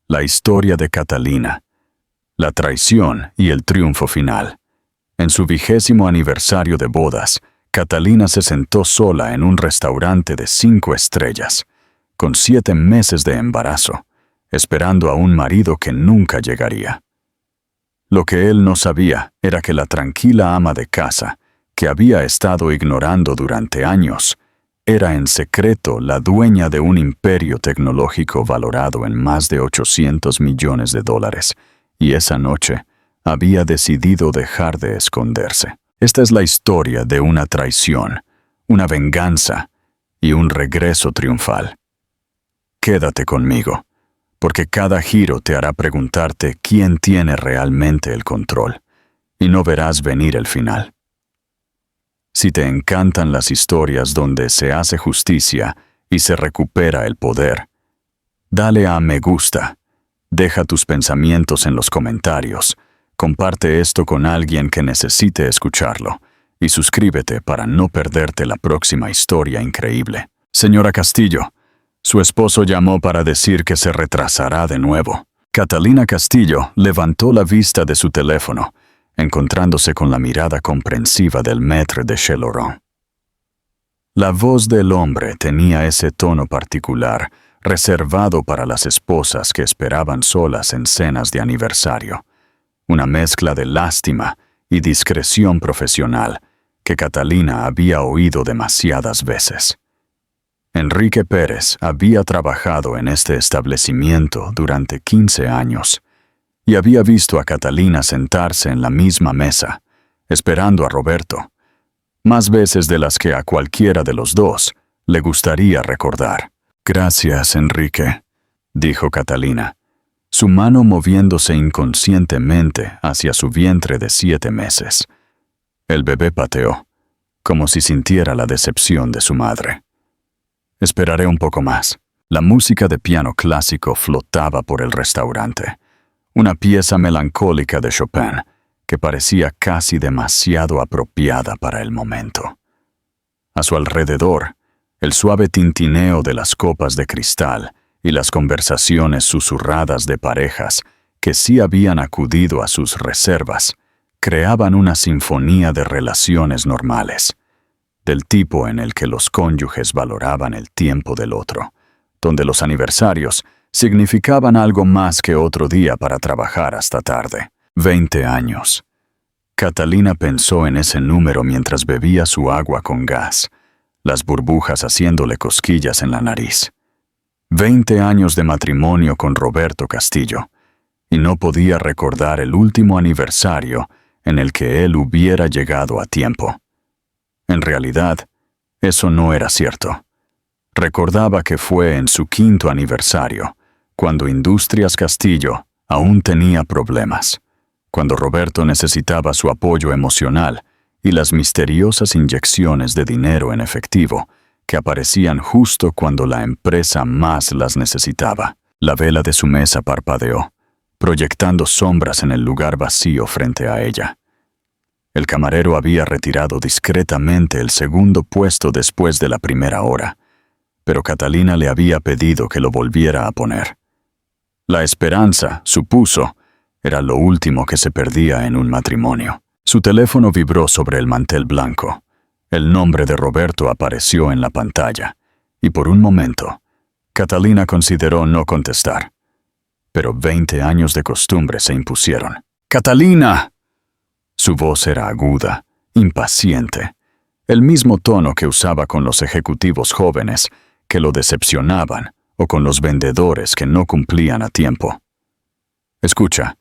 La historia de Catalina, la traición y el triunfo final. En su 20º aniversario de bodas, Catalina se sentó sola en un restaurante de 5 estrellas, con 7 meses de embarazo, esperando a un marido que nunca llegaría. Lo que él no sabía era que la tranquila ama de casa, que había estado ignorando durante años, era en secreto la dueña de un imperio tecnológico valorado en más de $800 millones, y esa noche había decidido dejar de esconderse. Esta es la historia de una traición, una venganza y un regreso triunfal. Quédate conmigo, porque cada giro te hará preguntarte quién tiene realmente el control, y no verás venir el final. Si te encantan las historias donde se hace justicia y se recupera el poder, dale a me gusta, deja tus pensamientos en los comentarios, comparte esto con alguien que necesite escucharlo y suscríbete para no perderte la próxima historia increíble. Señora Castillo, su esposo llamó para decir que se retrasará de nuevo. Catalina Castillo levantó la vista de su teléfono, encontrándose con la mirada comprensiva del maître de Chez Laurent. La voz del hombre tenía ese tono particular, reservado para las esposas que esperaban solas en cenas de aniversario, una mezcla de lástima y discreción profesional que Catalina había oído demasiadas veces. Enrique Pérez había trabajado en este establecimiento durante 15 años y había visto a Catalina sentarse en la misma mesa, esperando a Roberto, más veces de las que a cualquiera de los dos le gustaría recordar. «Gracias, Enrique», dijo Catalina, su mano moviéndose inconscientemente hacia su vientre de 7 meses. El bebé pateó, como si sintiera la decepción de su madre. «Esperaré un poco más». La música de piano clásico flotaba por el restaurante, una pieza melancólica de Chopin que parecía casi demasiado apropiada para el momento. A su alrededor, el suave tintineo de las copas de cristal y las conversaciones susurradas de parejas que sí habían acudido a sus reservas creaban una sinfonía de relaciones normales, del tipo en el que los cónyuges valoraban el tiempo del otro, donde los aniversarios significaban algo más que otro día para trabajar hasta tarde. 20 años. Catalina pensó en ese número mientras bebía su agua con gas, las burbujas haciéndole cosquillas en la nariz. 20 años de matrimonio con Roberto Castillo, y no podía recordar el último aniversario en el que él hubiera llegado a tiempo. En realidad, eso no era cierto. Recordaba que fue en su 5º aniversario, cuando Industrias Castillo aún tenía problemas, cuando Roberto necesitaba su apoyo emocional y las misteriosas inyecciones de dinero en efectivo que aparecían justo cuando la empresa más las necesitaba. La vela de su mesa parpadeó, proyectando sombras en el lugar vacío frente a ella. El camarero había retirado discretamente el segundo puesto después de la primera hora, pero Catalina le había pedido que lo volviera a poner. La esperanza, supuso, era lo último que se perdía en un matrimonio. Su teléfono vibró sobre el mantel blanco. El nombre de Roberto apareció en la pantalla, y por un momento, Catalina consideró no contestar. Pero 20 años de costumbre se impusieron. «¡Catalina!». Su voz era aguda, impaciente, el mismo tono que usaba con los ejecutivos jóvenes que lo decepcionaban o con los vendedores que no cumplían a tiempo. «Escucha,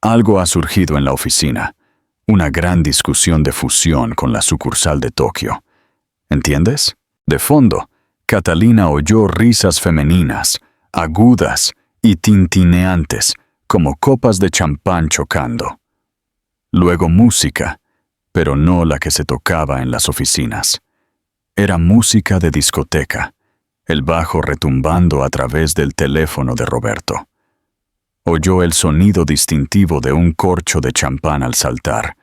algo ha surgido en la oficina, una gran discusión de fusión con la sucursal de Tokio. ¿Entiendes?». De fondo, Catalina oyó risas femeninas, agudas y tintineantes, como copas de champán chocando. Luego música, pero no la que se tocaba en las oficinas. Era música de discoteca, el bajo retumbando a través del teléfono de Roberto. Oyó el sonido distintivo de un corcho de champán al saltar,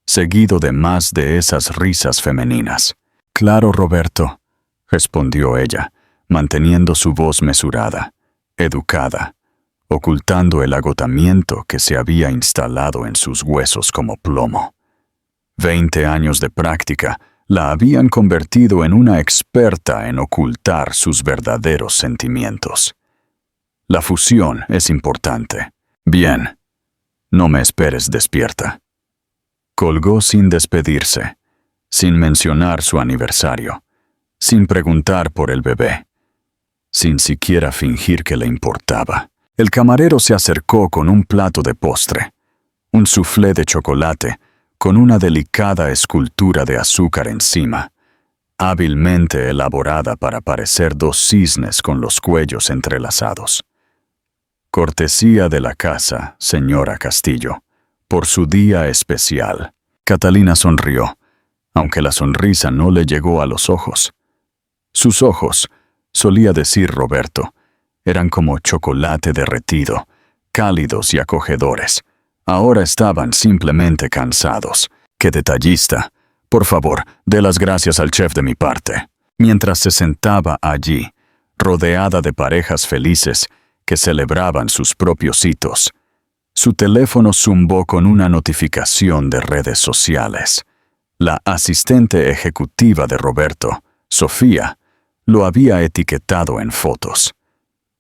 seguido de más de esas risas femeninas. «Claro, Roberto», respondió ella, manteniendo su voz mesurada, educada, ocultando el agotamiento que se había instalado en sus huesos como plomo. 20 años de práctica la habían convertido en una experta en ocultar sus verdaderos sentimientos. La fusión es importante. Bien, no me esperes despierta. Colgó sin despedirse, sin mencionar su aniversario, sin preguntar por el bebé, sin siquiera fingir que le importaba. El camarero se acercó con un plato de postre, un soufflé de chocolate con una delicada escultura de azúcar encima, hábilmente elaborada para parecer dos cisnes con los cuellos entrelazados. Cortesía de la casa, señora Castillo, por su día especial. Catalina sonrió, aunque la sonrisa no le llegó a los ojos. Sus ojos, solía decir Roberto, eran como chocolate derretido, cálidos y acogedores. Ahora estaban simplemente cansados. ¡Qué detallista! Por favor, dé las gracias al chef de mi parte. Mientras se sentaba allí, rodeada de parejas felices que celebraban sus propios hitos, su teléfono zumbó con una notificación de redes sociales. La asistente ejecutiva de Roberto, Sofía, lo había etiquetado en fotos.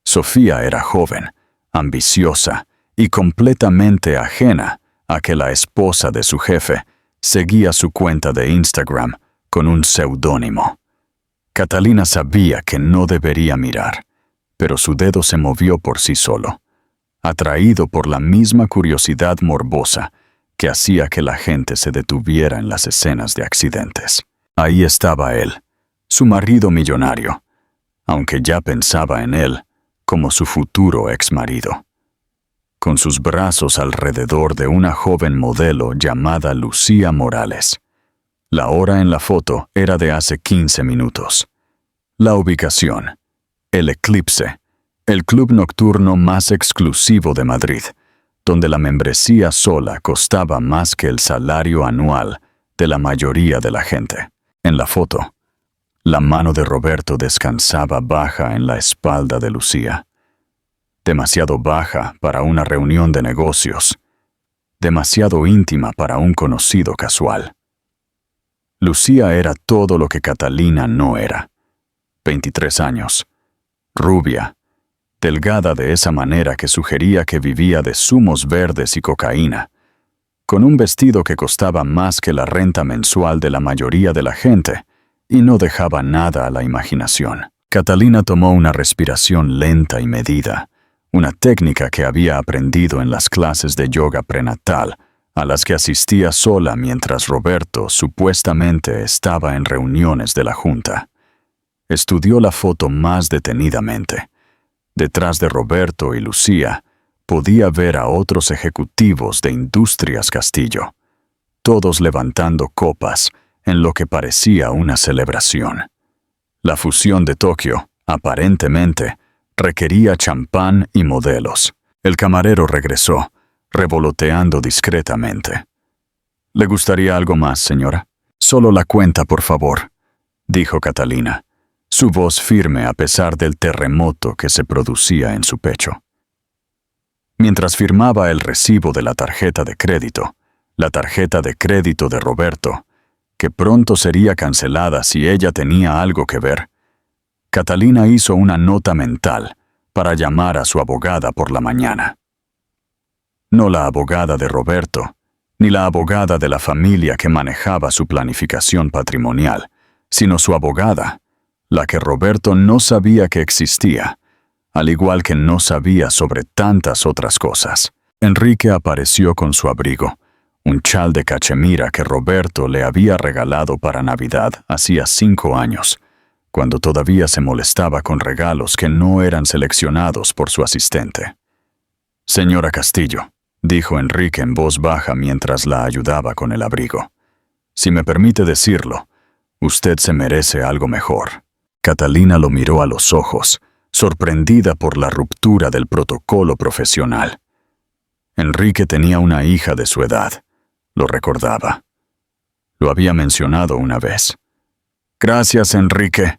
Sofía era joven, ambiciosa y completamente ajena a que la esposa de su jefe seguía su cuenta de Instagram con un seudónimo. Catalina sabía que no debería mirar, pero su dedo se movió por sí solo, atraído por la misma curiosidad morbosa que hacía que la gente se detuviera en las escenas de accidentes. Ahí estaba él, su marido millonario, aunque ya pensaba en él como su futuro exmarido, con sus brazos alrededor de una joven modelo llamada Lucía Morales. La hora en la foto era de hace 15 minutos. La ubicación: el Eclipse, el club nocturno más exclusivo de Madrid, donde la membresía sola costaba más que el salario anual de la mayoría de la gente. En la foto, la mano de Roberto descansaba baja en la espalda de Lucía. Demasiado baja para una reunión de negocios, demasiado íntima para un conocido casual. Lucía era todo lo que Catalina no era. 23 años, rubia, delgada de esa manera que sugería que vivía de zumos verdes y cocaína, con un vestido que costaba más que la renta mensual de la mayoría de la gente y no dejaba nada a la imaginación. Catalina tomó una respiración lenta y medida, una técnica que había aprendido en las clases de yoga prenatal, a las que asistía sola mientras Roberto supuestamente estaba en reuniones de la junta. Estudió la foto más detenidamente. Detrás de Roberto y Lucía, podía ver a otros ejecutivos de Industrias Castillo, todos levantando copas en lo que parecía una celebración. La fusión de Tokio, aparentemente, requería champán y modelos. El camarero regresó, revoloteando discretamente. ¿Le gustaría algo más, señora? Solo la cuenta, por favor, dijo Catalina, su voz firme a pesar del terremoto que se producía en su pecho. Mientras firmaba el recibo de la tarjeta de crédito de Roberto, que pronto sería cancelada si ella tenía algo que ver, Catalina hizo una nota mental para llamar a su abogada por la mañana. No la abogada de Roberto, ni la abogada de la familia que manejaba su planificación patrimonial, sino su abogada, la que Roberto no sabía que existía, al igual que no sabía sobre tantas otras cosas. Enrique apareció con su abrigo, un chal de cachemira que Roberto le había regalado para Navidad hacía 5 años, cuando todavía se molestaba con regalos que no eran seleccionados por su asistente. «Señora Castillo», dijo Enrique en voz baja mientras la ayudaba con el abrigo, «si me permite decirlo, usted se merece algo mejor». Catalina lo miró a los ojos, sorprendida por la ruptura del protocolo profesional. Enrique tenía una hija de su edad, lo recordaba. Lo había mencionado una vez. «Gracias, Enrique»,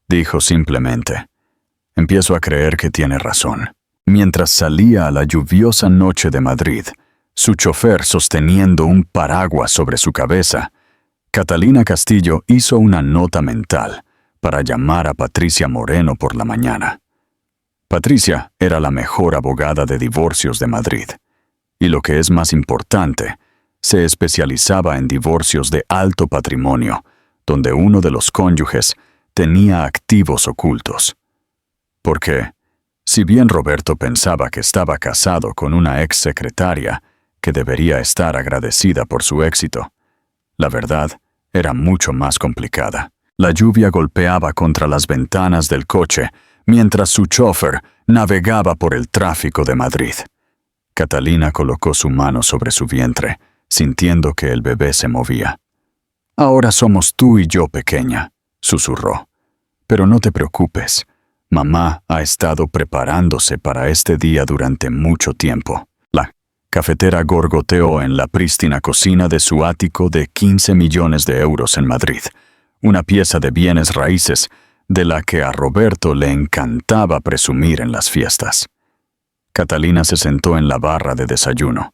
dijo simplemente. «Empiezo a creer que tiene razón». Mientras salía a la lluviosa noche de Madrid, su chofer sosteniendo un paraguas sobre su cabeza, Catalina Castillo hizo una nota mental para llamar a Patricia Moreno por la mañana. Patricia era la mejor abogada de divorcios de Madrid, y lo que es más importante, se especializaba en divorcios de alto patrimonio, donde uno de los cónyuges tenía activos ocultos. Porque, si bien Roberto pensaba que estaba casado con una ex secretaria que debería estar agradecida por su éxito, la verdad era mucho más complicada. La lluvia golpeaba contra las ventanas del coche mientras su chofer navegaba por el tráfico de Madrid. Catalina colocó su mano sobre su vientre, sintiendo que el bebé se movía. «Ahora somos tú y yo, pequeña», susurró. «Pero no te preocupes. Mamá ha estado preparándose para este día durante mucho tiempo». La cafetera gorgoteó en la prístina cocina de su ático de 15 millones de euros en Madrid, una pieza de bienes raíces de la que a Roberto le encantaba presumir en las fiestas. Catalina se sentó en la barra de desayuno,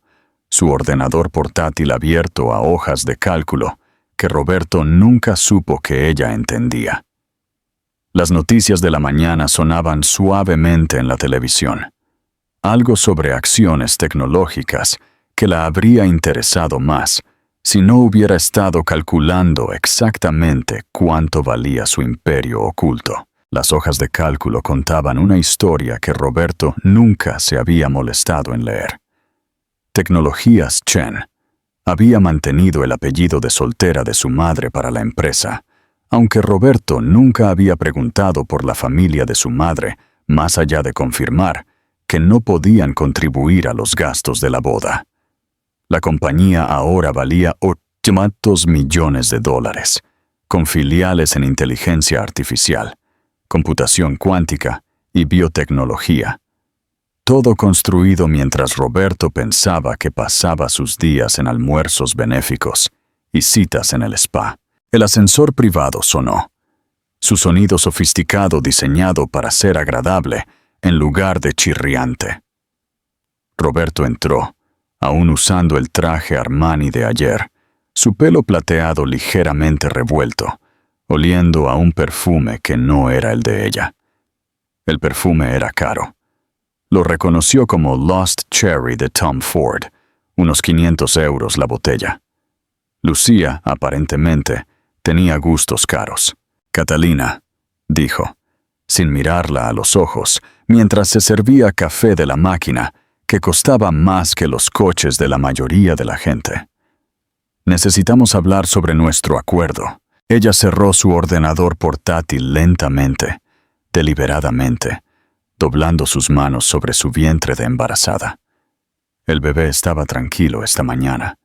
su ordenador portátil abierto a hojas de cálculo que Roberto nunca supo que ella entendía. Las noticias de la mañana sonaban suavemente en la televisión. Algo sobre acciones tecnológicas que la habría interesado más si no hubiera estado calculando exactamente cuánto valía su imperio oculto. Las hojas de cálculo contaban una historia que Roberto nunca se había molestado en leer. Tecnologías Chen había mantenido el apellido de soltera de su madre para la empresa, aunque Roberto nunca había preguntado por la familia de su madre, más allá de confirmar que no podían contribuir a los gastos de la boda. La compañía ahora valía 800 millones de dólares, con filiales en inteligencia artificial, computación cuántica y biotecnología. Todo construido mientras Roberto pensaba que pasaba sus días en almuerzos benéficos y citas en el spa. El ascensor privado sonó. Su sonido sofisticado diseñado para ser agradable en lugar de chirriante. Roberto entró, aún usando el traje Armani de ayer, su pelo plateado ligeramente revuelto, oliendo a un perfume que no era el de ella. El perfume era caro. Lo reconoció como Lost Cherry de Tom Ford, unos 500 euros la botella. Lucía, aparentemente, tenía gustos caros. «Catalina», dijo, sin mirarla a los ojos, mientras se servía café de la máquina, que costaba más que los coches de la mayoría de la gente. «Necesitamos hablar sobre nuestro acuerdo». Ella cerró su ordenador portátil lentamente, deliberadamente, doblando sus manos sobre su vientre de embarazada. El bebé estaba tranquilo esta mañana,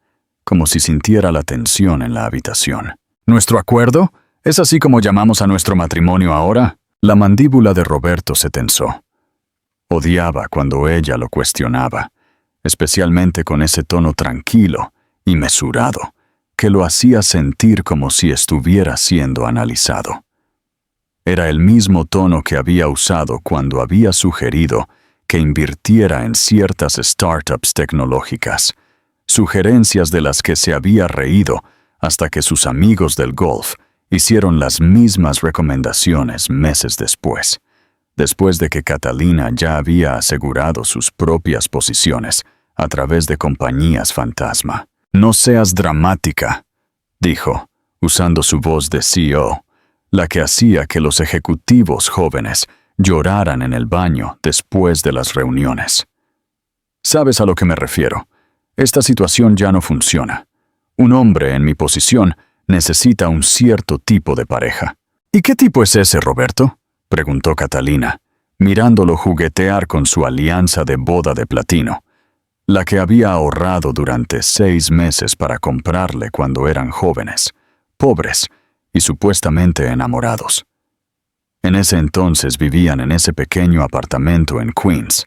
como si sintiera la tensión en la habitación. «¿Nuestro acuerdo? ¿Es así como llamamos a nuestro matrimonio ahora?» La mandíbula de Roberto se tensó. Odiaba cuando ella lo cuestionaba, especialmente con ese tono tranquilo y mesurado que lo hacía sentir como si estuviera siendo analizado. Era el mismo tono que había usado cuando había sugerido que invirtiera en ciertas startups tecnológicas, sugerencias de las que se había reído hasta que sus amigos del golf hicieron las mismas recomendaciones meses después de que Catalina ya había asegurado sus propias posiciones a través de compañías fantasma. «No seas dramática», dijo, usando su voz de CEO, la que hacía que los ejecutivos jóvenes lloraran en el baño después de las reuniones. «Sabes a lo que me refiero. Esta situación ya no funciona. Un hombre en mi posición necesita un cierto tipo de pareja». «¿Y qué tipo es ese, Roberto?», preguntó Catalina, mirándolo juguetear con su alianza de boda de platino, la que había ahorrado durante 6 meses para comprarle cuando eran jóvenes, pobres y supuestamente enamorados. En ese entonces vivían en ese pequeño apartamento en Queens,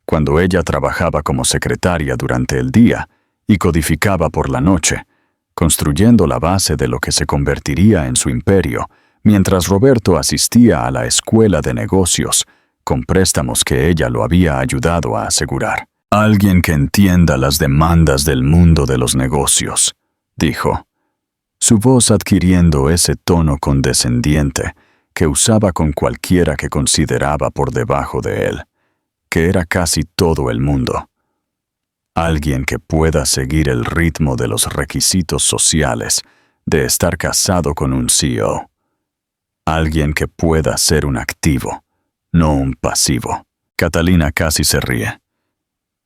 cuando ella trabajaba como secretaria durante el día y codificaba por la noche, construyendo la base de lo que se convertiría en su imperio, mientras Roberto asistía a la escuela de negocios con préstamos que ella lo había ayudado a asegurar. Alguien que entienda las demandas del mundo de los negocios, dijo, su voz adquiriendo ese tono condescendiente que usaba con cualquiera que consideraba por debajo de él, que era casi todo el mundo. Alguien que pueda seguir el ritmo de los requisitos sociales de estar casado con un CEO. Alguien que pueda ser un activo, no un pasivo. Catalina casi se ríe.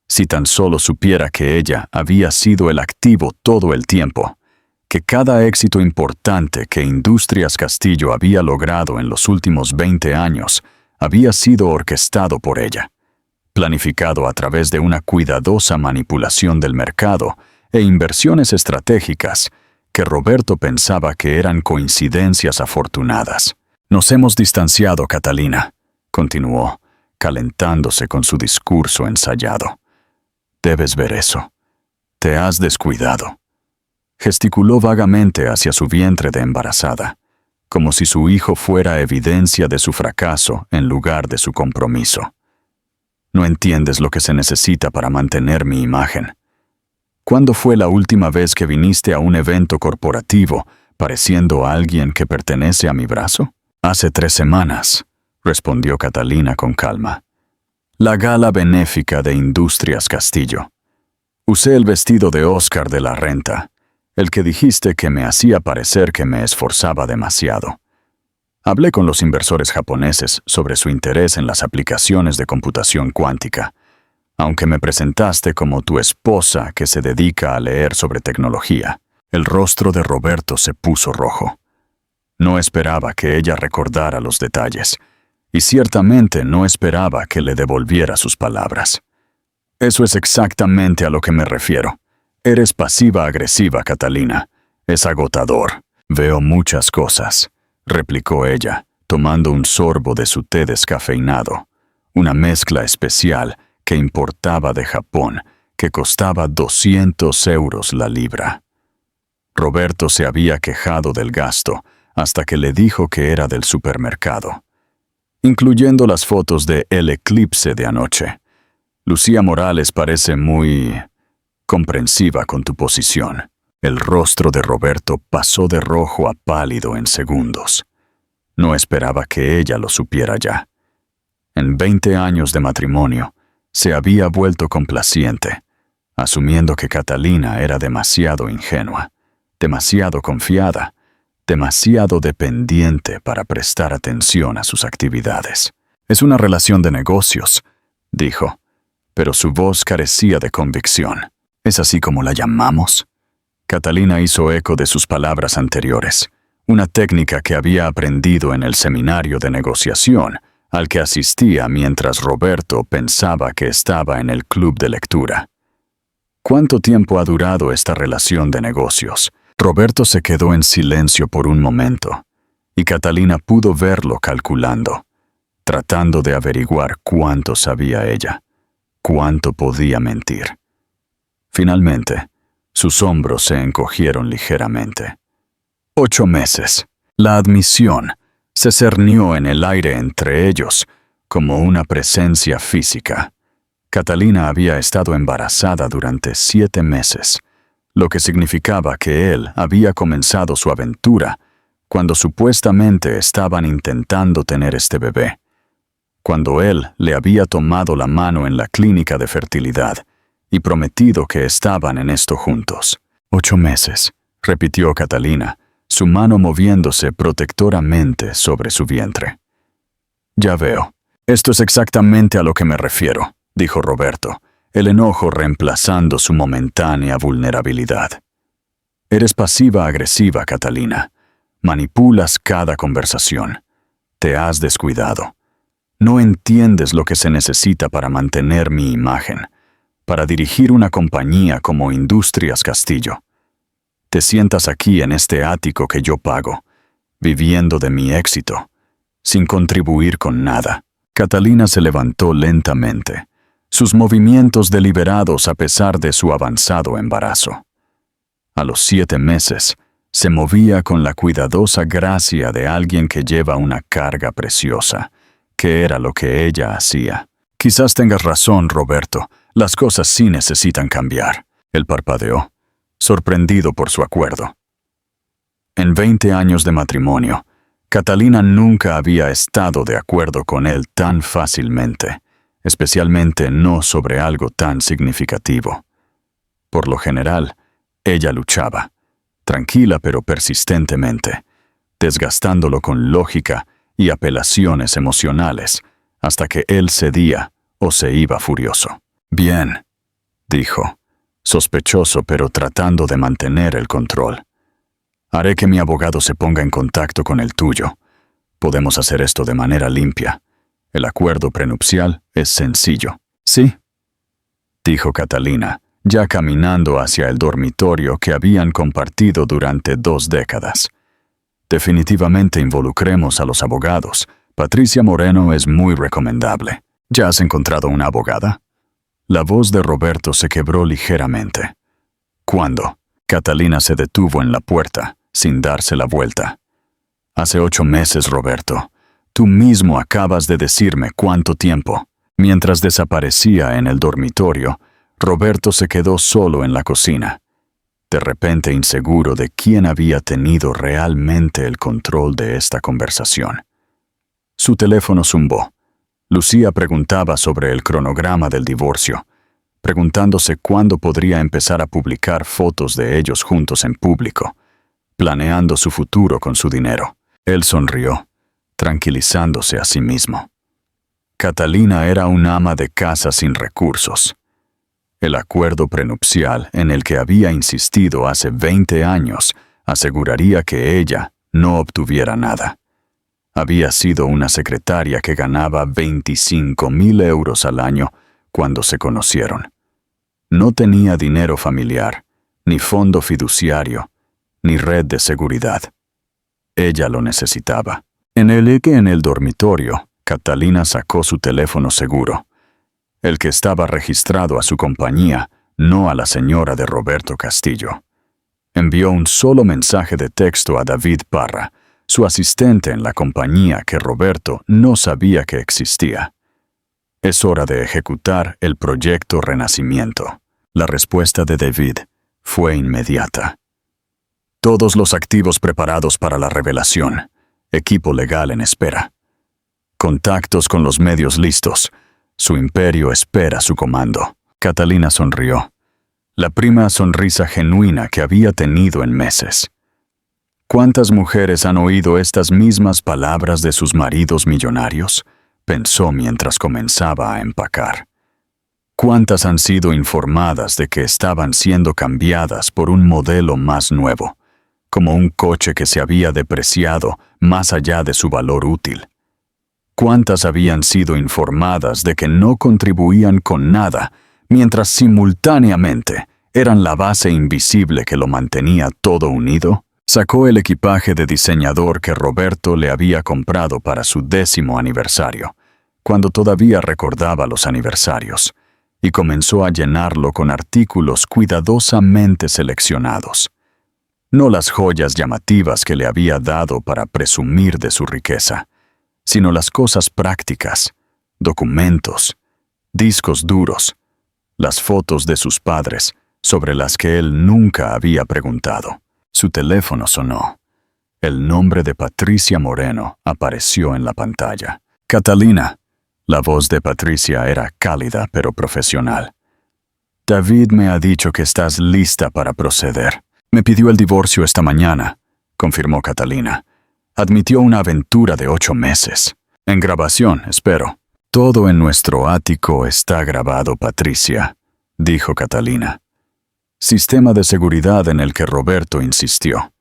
Si tan solo supiera que ella había sido el activo todo el tiempo, que cada éxito importante que Industrias Castillo había logrado en los últimos 20 años había sido orquestado por ella, planificado a través de una cuidadosa manipulación del mercado e inversiones estratégicas que Roberto pensaba que eran coincidencias afortunadas. Nos hemos distanciado, Catalina, continuó, calentándose con su discurso ensayado. Debes ver eso. Te has descuidado. Gesticuló vagamente hacia su vientre de embarazada, como si su hijo fuera evidencia de su fracaso en lugar de su compromiso. No entiendes lo que se necesita para mantener mi imagen. ¿Cuándo fue la última vez que viniste a un evento corporativo pareciendo a alguien que pertenece a mi brazo? Hace 3 semanas, respondió Catalina con calma. La gala benéfica de Industrias Castillo. Usé el vestido de Oscar de la Renta, el que dijiste que me hacía parecer que me esforzaba demasiado. Hablé con los inversores japoneses sobre su interés en las aplicaciones de computación cuántica, aunque me presentaste como tu esposa que se dedica a leer sobre tecnología. El rostro de Roberto se puso rojo. No esperaba que ella recordara los detalles, y ciertamente no esperaba que le devolviera sus palabras. Eso es exactamente a lo que me refiero. Eres pasiva-agresiva, Catalina. Es agotador. Veo muchas cosas, replicó ella, tomando un sorbo de su té descafeinado, una mezcla especial que importaba de Japón, que costaba 200 euros la libra. Roberto se había quejado del gasto hasta que le dijo que era del supermercado, incluyendo las fotos de el eclipse de anoche. Lucía Morales parece muy comprensiva con tu posición. El rostro de Roberto pasó de rojo a pálido en segundos. No esperaba que ella lo supiera ya. En 20 años de matrimonio, se había vuelto complaciente, asumiendo que Catalina era demasiado ingenua, demasiado confiada, demasiado dependiente para prestar atención a sus actividades. Es una relación de negocios, dijo, pero su voz carecía de convicción. ¿Es así como la llamamos? Catalina hizo eco de sus palabras anteriores, una técnica que había aprendido en el seminario de negociación al que asistía mientras Roberto pensaba que estaba en el club de lectura. ¿Cuánto tiempo ha durado esta relación de negocios? Roberto se quedó en silencio por un momento, y Catalina pudo verlo calculando, tratando de averiguar cuánto sabía ella, cuánto podía mentir. Finalmente, sus hombros se encogieron ligeramente. 8 meses. La admisión se cernió en el aire entre ellos como una presencia física. Catalina había estado embarazada durante 7 meses, lo que significaba que él había comenzado su aventura cuando supuestamente estaban intentando tener este bebé, cuando él le había tomado la mano en la clínica de fertilidad y prometido que estaban en esto juntos. 8 meses, repitió Catalina, su mano moviéndose protectoramente sobre su vientre. Ya veo. Esto es exactamente a lo que me refiero, dijo Roberto, el enojo reemplazando su momentánea vulnerabilidad. Eres pasiva-agresiva, Catalina. Manipulas cada conversación. Te has descuidado. No entiendes lo que se necesita para mantener mi imagen, para dirigir una compañía como Industrias Castillo. Te sientas aquí en este ático que yo pago, viviendo de mi éxito, sin contribuir con nada. Catalina se levantó lentamente, sus movimientos deliberados a pesar de su avanzado embarazo. A los 7 meses, se movía con la cuidadosa gracia de alguien que lleva una carga preciosa, qué era lo que ella hacía. Quizás tengas razón, Roberto. Las cosas sí necesitan cambiar. Él parpadeó, sorprendido por su acuerdo. En 20 años de matrimonio, Catalina nunca había estado de acuerdo con él tan fácilmente, especialmente no sobre algo tan significativo. Por lo general, ella luchaba, tranquila pero persistentemente, desgastándolo con lógica y apelaciones emocionales, hasta que él cedía o se iba furioso. «Bien», dijo, sospechoso pero tratando de mantener el control. «Haré que mi abogado se ponga en contacto con el tuyo. Podemos hacer esto de manera limpia. El acuerdo prenupcial es sencillo». «Sí», dijo Catalina, ya caminando hacia el dormitorio que habían compartido durante 2 décadas. «Definitivamente involucremos a los abogados. Patricia Moreno es muy recomendable. ¿Ya has encontrado una abogada?» La voz de Roberto se quebró ligeramente. «¿Cuándo?» Catalina se detuvo en la puerta, sin darse la vuelta. «Hace 8 meses, Roberto. Tú mismo acabas de decirme cuánto tiempo». Mientras desaparecía en el dormitorio, Roberto se quedó solo en la cocina, de repente inseguro de quién había tenido realmente el control de esta conversación. Su teléfono zumbó. Lucía preguntaba sobre el cronograma del divorcio, preguntándose cuándo podría empezar a publicar fotos de ellos juntos en público, planeando su futuro con su dinero. Él sonrió, tranquilizándose a sí mismo. Catalina era una ama de casa sin recursos. El acuerdo prenupcial en el que había insistido hace 20 años aseguraría que ella no obtuviera nada. Había sido una secretaria que ganaba 25,000 euros al año cuando se conocieron. No tenía dinero familiar, ni fondo fiduciario, ni red de seguridad. Ella lo necesitaba. En el dormitorio, Catalina sacó su teléfono seguro, el que estaba registrado a su compañía, no a la señora de Roberto Castillo. Envió un solo mensaje de texto a David Parra, su asistente en la compañía que Roberto no sabía que existía. «Es hora de ejecutar el proyecto Renacimiento». La respuesta de David fue inmediata. «Todos los activos preparados para la revelación. Equipo legal en espera. Contactos con los medios listos. Su imperio espera su comando». Catalina sonrió, la prima sonrisa genuina que había tenido en meses. ¿Cuántas mujeres han oído estas mismas palabras de sus maridos millonarios?, pensó mientras comenzaba a empacar. ¿Cuántas han sido informadas de que estaban siendo cambiadas por un modelo más nuevo, como un coche que se había depreciado más allá de su valor útil? ¿Cuántas habían sido informadas de que no contribuían con nada, mientras simultáneamente eran la base invisible que lo mantenía todo unido? Sacó el equipaje de diseñador que Roberto le había comprado para su 10º aniversario, cuando todavía recordaba los aniversarios, y comenzó a llenarlo con artículos cuidadosamente seleccionados. No las joyas llamativas que le había dado para presumir de su riqueza, sino las cosas prácticas, documentos, discos duros, las fotos de sus padres sobre las que él nunca había preguntado. Su teléfono sonó. El nombre de Patricia Moreno apareció en la pantalla. «Catalina». La voz de Patricia era cálida pero profesional. «David me ha dicho que estás lista para proceder. Me pidió el divorcio esta mañana», confirmó Catalina. «Admitió una aventura de 8 meses. En grabación, espero». «Todo en nuestro ático está grabado, Patricia», dijo Catalina. Sistema de seguridad en el que Roberto insistió.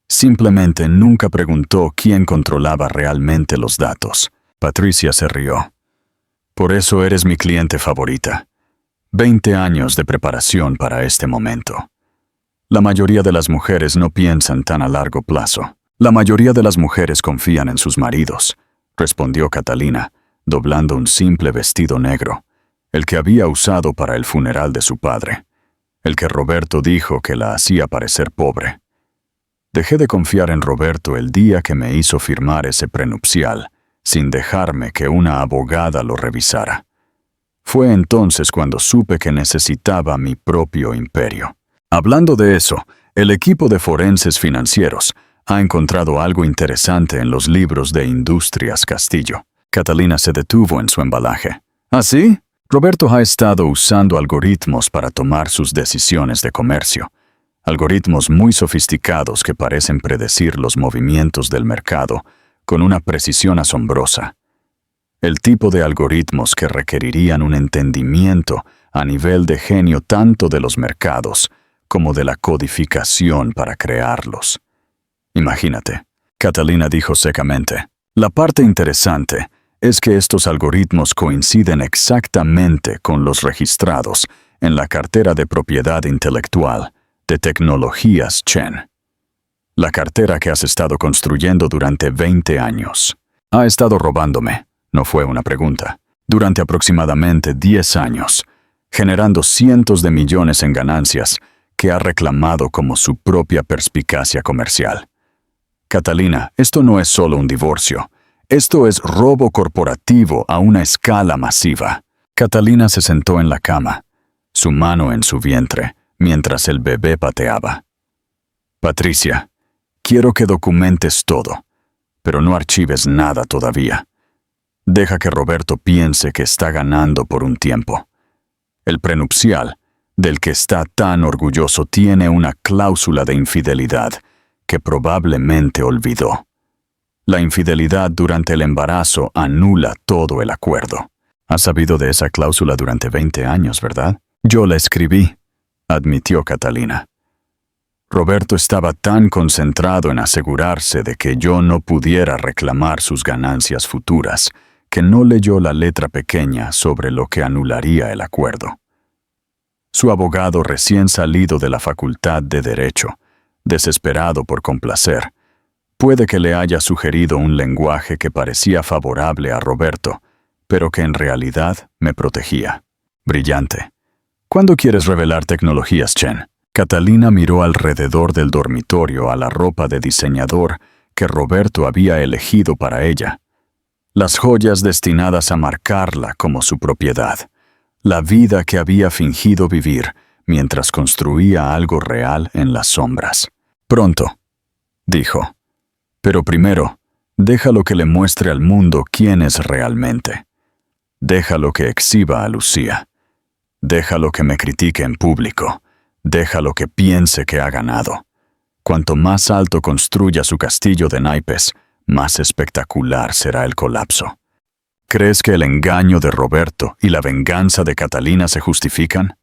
Simplemente nunca preguntó quién controlaba realmente los datos. Patricia se rió. «Por eso eres mi cliente favorita. 20 años de preparación para este momento. La mayoría de las mujeres no piensan tan a largo plazo. La mayoría de las mujeres confían en sus maridos», respondió Catalina, doblando un simple vestido negro, el que había usado para el funeral de su padre, el que Roberto dijo que la hacía parecer pobre. «Dejé de confiar en Roberto el día que me hizo firmar ese prenupcial», sin dejarme que una abogada lo revisara. Fue entonces cuando supe que necesitaba mi propio imperio. Hablando de eso, el equipo de forenses financieros ha encontrado algo interesante en los libros de Industrias Castillo. Catalina se detuvo en su embalaje. ¿Ah, sí? Roberto ha estado usando algoritmos para tomar sus decisiones de comercio. Algoritmos muy sofisticados que parecen predecir los movimientos del mercado con una precisión asombrosa. El tipo de algoritmos que requerirían un entendimiento a nivel de genio tanto de los mercados como de la codificación para crearlos. Imagínate, Catalina dijo secamente. La parte interesante es que estos algoritmos coinciden exactamente con los registrados en la cartera de propiedad intelectual de Tecnologías Chen. La cartera que has estado construyendo durante 20 años. Ha estado robándome, no fue una pregunta, durante aproximadamente 10 años, generando cientos de millones en ganancias que ha reclamado como su propia perspicacia comercial. Catalina, esto no es solo un divorcio. Esto es robo corporativo a una escala masiva. Catalina se sentó en la cama, su mano en su vientre, mientras el bebé pateaba. Patricia, quiero que documentes todo, pero no archives nada todavía. Deja que Roberto piense que está ganando por un tiempo. El prenupcial, del que está tan orgulloso, tiene una cláusula de infidelidad que probablemente olvidó. La infidelidad durante el embarazo anula todo el acuerdo. Has sabido de esa cláusula durante 20 años, ¿verdad? Yo la escribí, admitió Catalina. Roberto estaba tan concentrado en asegurarse de que yo no pudiera reclamar sus ganancias futuras, que no leyó la letra pequeña sobre lo que anularía el acuerdo. Su abogado recién salido de la Facultad de Derecho, desesperado por complacer, puede que le haya sugerido un lenguaje que parecía favorable a Roberto, pero que en realidad me protegía. Brillante. ¿Cuándo quieres revelar Tecnologías Chen? Catalina miró alrededor del dormitorio a la ropa de diseñador que Roberto había elegido para ella. Las joyas destinadas a marcarla como su propiedad. La vida que había fingido vivir mientras construía algo real en las sombras. Pronto, dijo. Pero primero, déjalo que le muestre al mundo quién es realmente. Déjalo que exhiba a Lucía. Déjalo que me critique en público. Déjalo que piense que ha ganado. Cuanto más alto construya su castillo de naipes, más espectacular será el colapso. ¿Crees que el engaño de Roberto y la venganza de Catalina se justifican?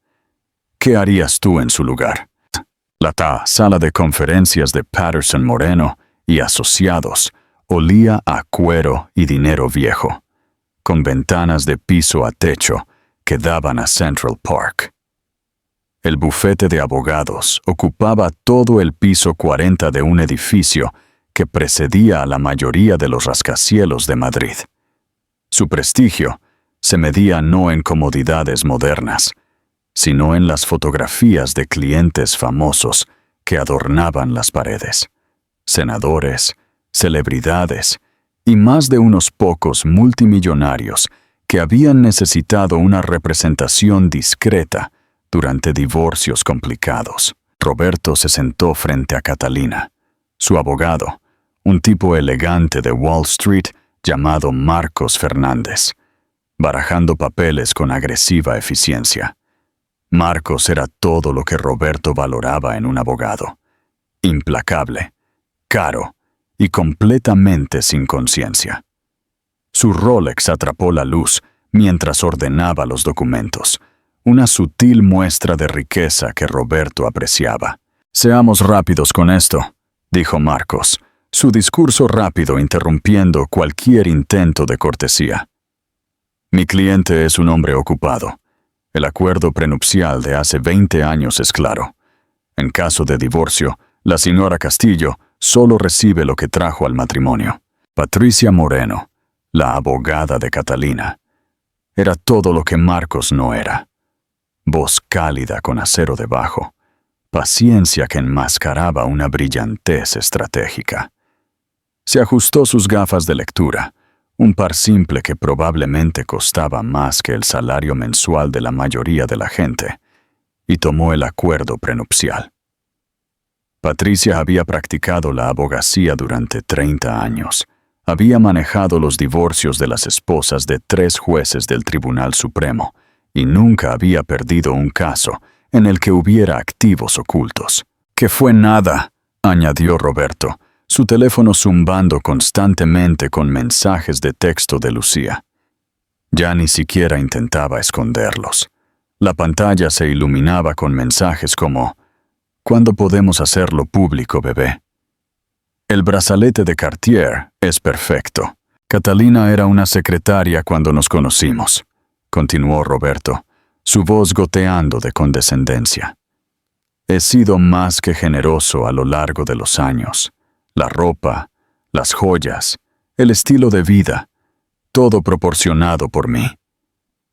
¿Qué harías tú en su lugar? La sala de conferencias de Patterson Moreno y asociados olía a cuero y dinero viejo, con ventanas de piso a techo que daban a Central Park. El bufete de abogados ocupaba todo el piso 40 de un edificio que precedía a la mayoría de los rascacielos de Madrid. Su prestigio se medía no en comodidades modernas, sino en las fotografías de clientes famosos que adornaban las paredes. Senadores, celebridades y más de unos pocos multimillonarios que habían necesitado una representación discreta durante divorcios complicados. Roberto se sentó frente a Catalina. Su abogado, un tipo elegante de Wall Street llamado Marcos Fernández, barajando papeles con agresiva eficiencia. Marcos era todo lo que Roberto valoraba en un abogado. Implacable, caro y completamente sin conciencia. Su Rolex atrapó la luz mientras ordenaba los documentos, una sutil muestra de riqueza que Roberto apreciaba. Seamos rápidos con esto, dijo Marcos, su discurso rápido interrumpiendo cualquier intento de cortesía. Mi cliente es un hombre ocupado. El acuerdo prenupcial de hace 20 años es claro. En caso de divorcio, la señora Castillo solo recibe lo que trajo al matrimonio. Patricia Moreno, la abogada de Catalina, era todo lo que Marcos no era. Voz cálida con acero debajo, paciencia que enmascaraba una brillantez estratégica. Se ajustó sus gafas de lectura, un par simple que probablemente costaba más que el salario mensual de la mayoría de la gente, y tomó el acuerdo prenupcial. Patricia había practicado la abogacía durante 30 años. Había manejado los divorcios de las esposas de 3 jueces del Tribunal Supremo y nunca había perdido un caso en el que hubiera activos ocultos. «Que fue nada», añadió Roberto, su teléfono zumbando constantemente con mensajes de texto de Lucía. Ya ni siquiera intentaba esconderlos. La pantalla se iluminaba con mensajes como «¿Cuándo podemos hacerlo público, bebé?» El brazalete de Cartier es perfecto. Catalina era una secretaria cuando nos conocimos, continuó Roberto, su voz goteando de condescendencia. He sido más que generoso a lo largo de los años. La ropa, las joyas, el estilo de vida, todo proporcionado por mí.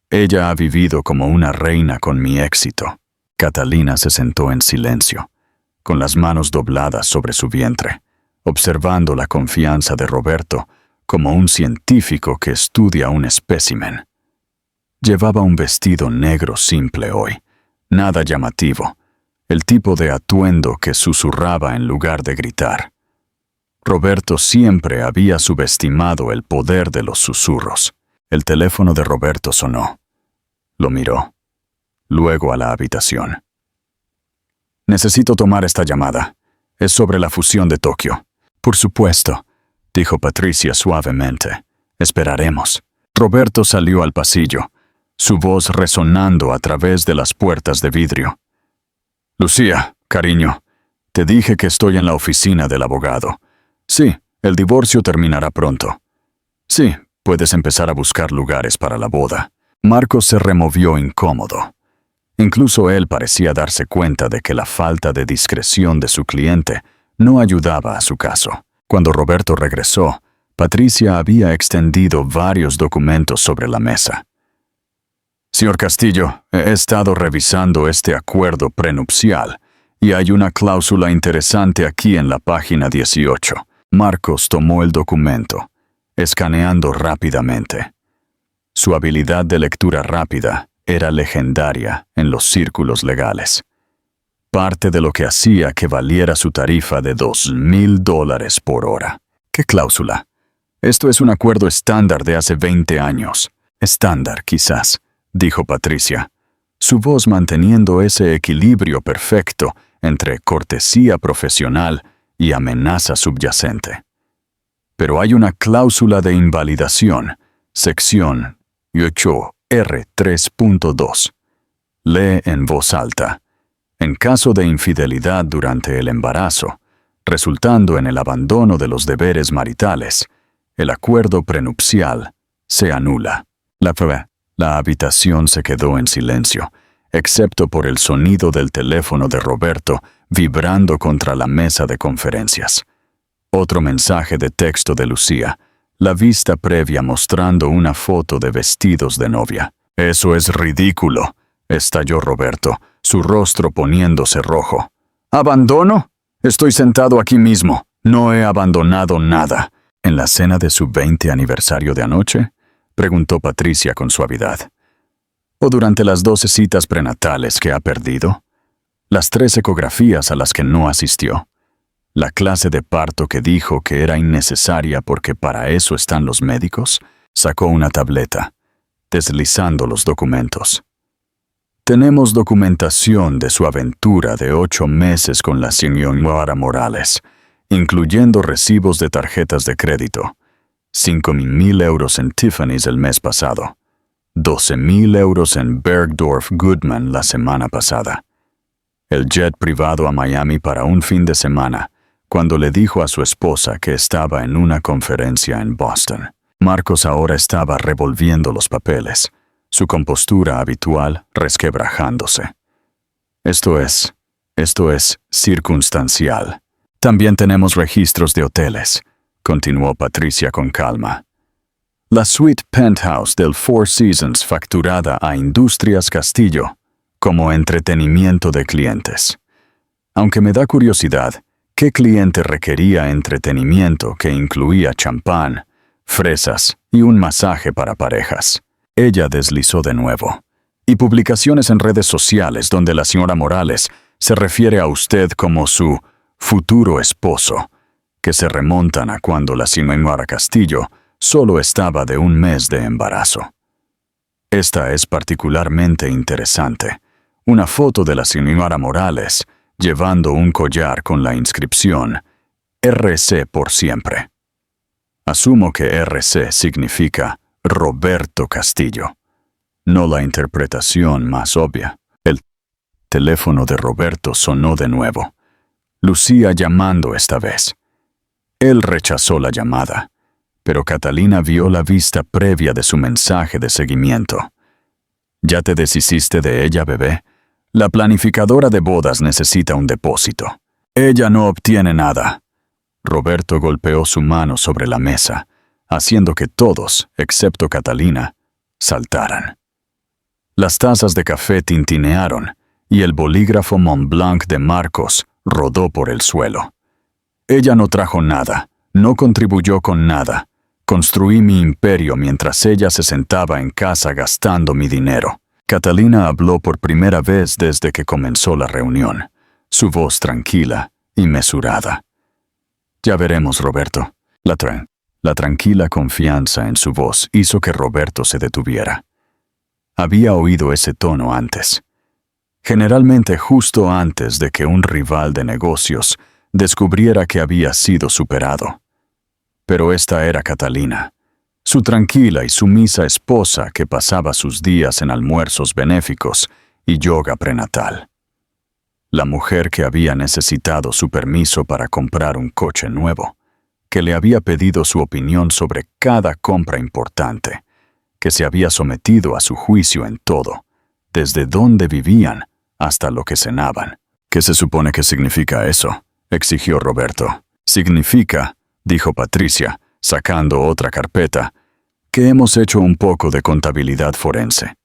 Ella ha vivido como una reina con mi éxito. Catalina se sentó en silencio, con las manos dobladas sobre su vientre, observando la confianza de Roberto como un científico que estudia un espécimen. Llevaba un vestido negro simple hoy, nada llamativo, el tipo de atuendo que susurraba en lugar de gritar. Roberto siempre había subestimado el poder de los susurros. El teléfono de Roberto sonó. Lo miró. Luego a la habitación. «Necesito tomar esta llamada. Es sobre la fusión de Tokio». «Por supuesto», dijo Patricia suavemente. «Esperaremos». Roberto salió al pasillo, su voz resonando a través de las puertas de vidrio. «Lucía, cariño, te dije que estoy en la oficina del abogado. Sí, el divorcio terminará pronto. Sí, puedes empezar a buscar lugares para la boda». Marcos se removió incómodo. Incluso él parecía darse cuenta de que la falta de discreción de su cliente no ayudaba a su caso. Cuando Roberto regresó, Patricia había extendido varios documentos sobre la mesa. «Señor Castillo, he estado revisando este acuerdo prenupcial y hay una cláusula interesante aquí en la página 18. Marcos tomó el documento, escaneando rápidamente. Su habilidad de lectura rápida era legendaria en los círculos legales. Parte de lo que hacía que valiera su tarifa de $2,000 por hora. ¿Qué cláusula? Esto es un acuerdo estándar de hace 20 años. Estándar, quizás, dijo Patricia, su voz manteniendo ese equilibrio perfecto entre cortesía profesional y amenaza subyacente. Pero hay una cláusula de invalidación, sección 8R3.2. Lee en voz alta. En caso de infidelidad durante el embarazo, resultando en el abandono de los deberes maritales, el acuerdo prenupcial se anula. La habitación se quedó en silencio, excepto por el sonido del teléfono de Roberto vibrando contra la mesa de conferencias. Otro mensaje de texto de Lucía, la vista previa mostrando una foto de vestidos de novia. «Eso es ridículo», estalló Roberto, su rostro poniéndose rojo. «¿Abandono? Estoy sentado aquí mismo. No he abandonado nada». «¿En la cena de su 20 aniversario de anoche?», preguntó Patricia con suavidad. «¿O durante las 12 citas prenatales que ha perdido? Las 3 ecografías a las que no asistió. La clase de parto que dijo que era innecesaria porque para eso están los médicos». Sacó una tableta, deslizando los documentos. «Tenemos documentación de su aventura de 8 meses con la señora Morales, incluyendo recibos de tarjetas de crédito. 5,000 euros en Tiffany's el mes pasado. 12,000 euros en Bergdorf Goodman la semana pasada. El jet privado a Miami para un fin de semana, cuando le dijo a su esposa que estaba en una conferencia en Boston». Marcos ahora estaba revolviendo los papeles, su compostura habitual resquebrajándose. Esto es circunstancial. También tenemos registros de hoteles», continuó Patricia con calma. «La suite penthouse del Four Seasons facturada a Industrias Castillo como entretenimiento de clientes. Aunque me da curiosidad, ¿qué cliente requería entretenimiento que incluía champán, fresas y un masaje para parejas. Ella deslizó de nuevo. Y publicaciones en redes sociales donde la señora Morales se refiere a usted como su futuro esposo, que se remontan a cuando la señora Castillo solo estaba de un mes de embarazo. Esta es particularmente interesante. Una foto de la señora Morales llevando un collar con la inscripción RC por siempre. Asumo que RC significa Roberto Castillo. No la interpretación más obvia. El teléfono de Roberto sonó de nuevo. Lucía llamando esta vez. Él rechazó la llamada, pero Catalina vio la vista previa de su mensaje de seguimiento. ¿Ya te deshiciste de ella, bebé? La planificadora de bodas necesita un depósito. Ella no obtiene nada. Roberto golpeó su mano sobre la mesa, haciendo que todos, excepto Catalina, saltaran. Las tazas de café tintinearon y el bolígrafo Montblanc de Marcos rodó por el suelo. Ella no trajo nada, no contribuyó con nada. Construí mi imperio mientras ella se sentaba en casa gastando mi dinero. Catalina habló por primera vez desde que comenzó la reunión, su voz tranquila y mesurada. Ya veremos, Roberto. La tranquila confianza en su voz hizo que Roberto se detuviera. Había oído ese tono antes. Generalmente justo antes de que un rival de negocios descubriera que había sido superado. Pero esta era Catalina, su tranquila y sumisa esposa que pasaba sus días en almuerzos benéficos y yoga prenatal. La mujer que había necesitado su permiso para comprar un coche nuevo, que le había pedido su opinión sobre cada compra importante, que se había sometido a su juicio en todo, desde dónde vivían hasta lo que cenaban. ¿Qué se supone que significa eso?, exigió Roberto. Significa, dijo Patricia, sacando otra carpeta, que hemos hecho un poco de contabilidad forense.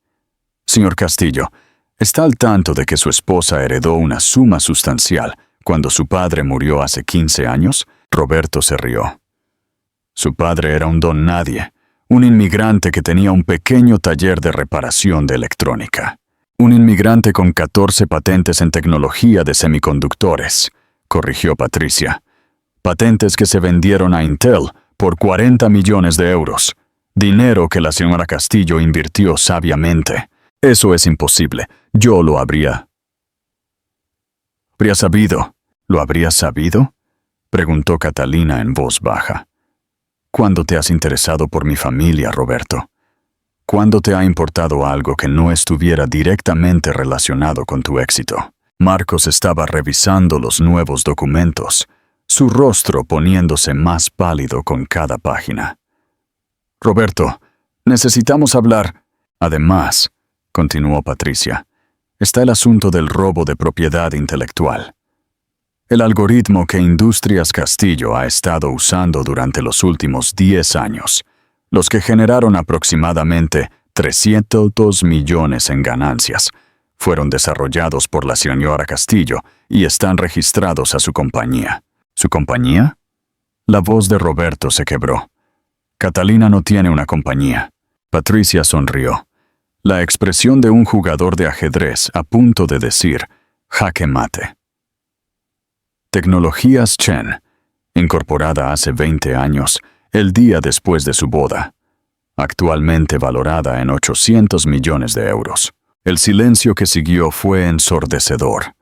Señor Castillo, ¿está al tanto de que su esposa heredó una suma sustancial cuando su padre murió hace 15 años? Roberto se rió. Su padre era un don nadie, un inmigrante que tenía un pequeño taller de reparación de electrónica. Un inmigrante con 14 patentes en tecnología de semiconductores, corrigió Patricia. Patentes que se vendieron a Intel por 40 millones de euros. Dinero que la señora Castillo invirtió sabiamente. Eso es imposible. Yo lo habría sabido. ¿Lo habría sabido?, preguntó Catalina en voz baja. ¿Cuándo te has interesado por mi familia, Roberto? ¿Cuándo te ha importado algo que no estuviera directamente relacionado con tu éxito? Marcos estaba revisando los nuevos documentos, su rostro poniéndose más pálido con cada página. Roberto, necesitamos hablar. Además, continuó Patricia, está el asunto del robo de propiedad intelectual. El algoritmo que Industrias Castillo ha estado usando durante los últimos 10 años, los que generaron aproximadamente 302 millones en ganancias, fueron desarrollados por la señora Castillo y están registrados a su compañía. ¿Su compañía? La voz de Roberto se quebró. Catalina no tiene una compañía. Patricia sonrió. La expresión de un jugador de ajedrez a punto de decir jaque mate. Tecnologías Chen, incorporada hace 20 años, el día después de su boda, actualmente valorada en 800 millones de euros. El silencio que siguió fue ensordecedor.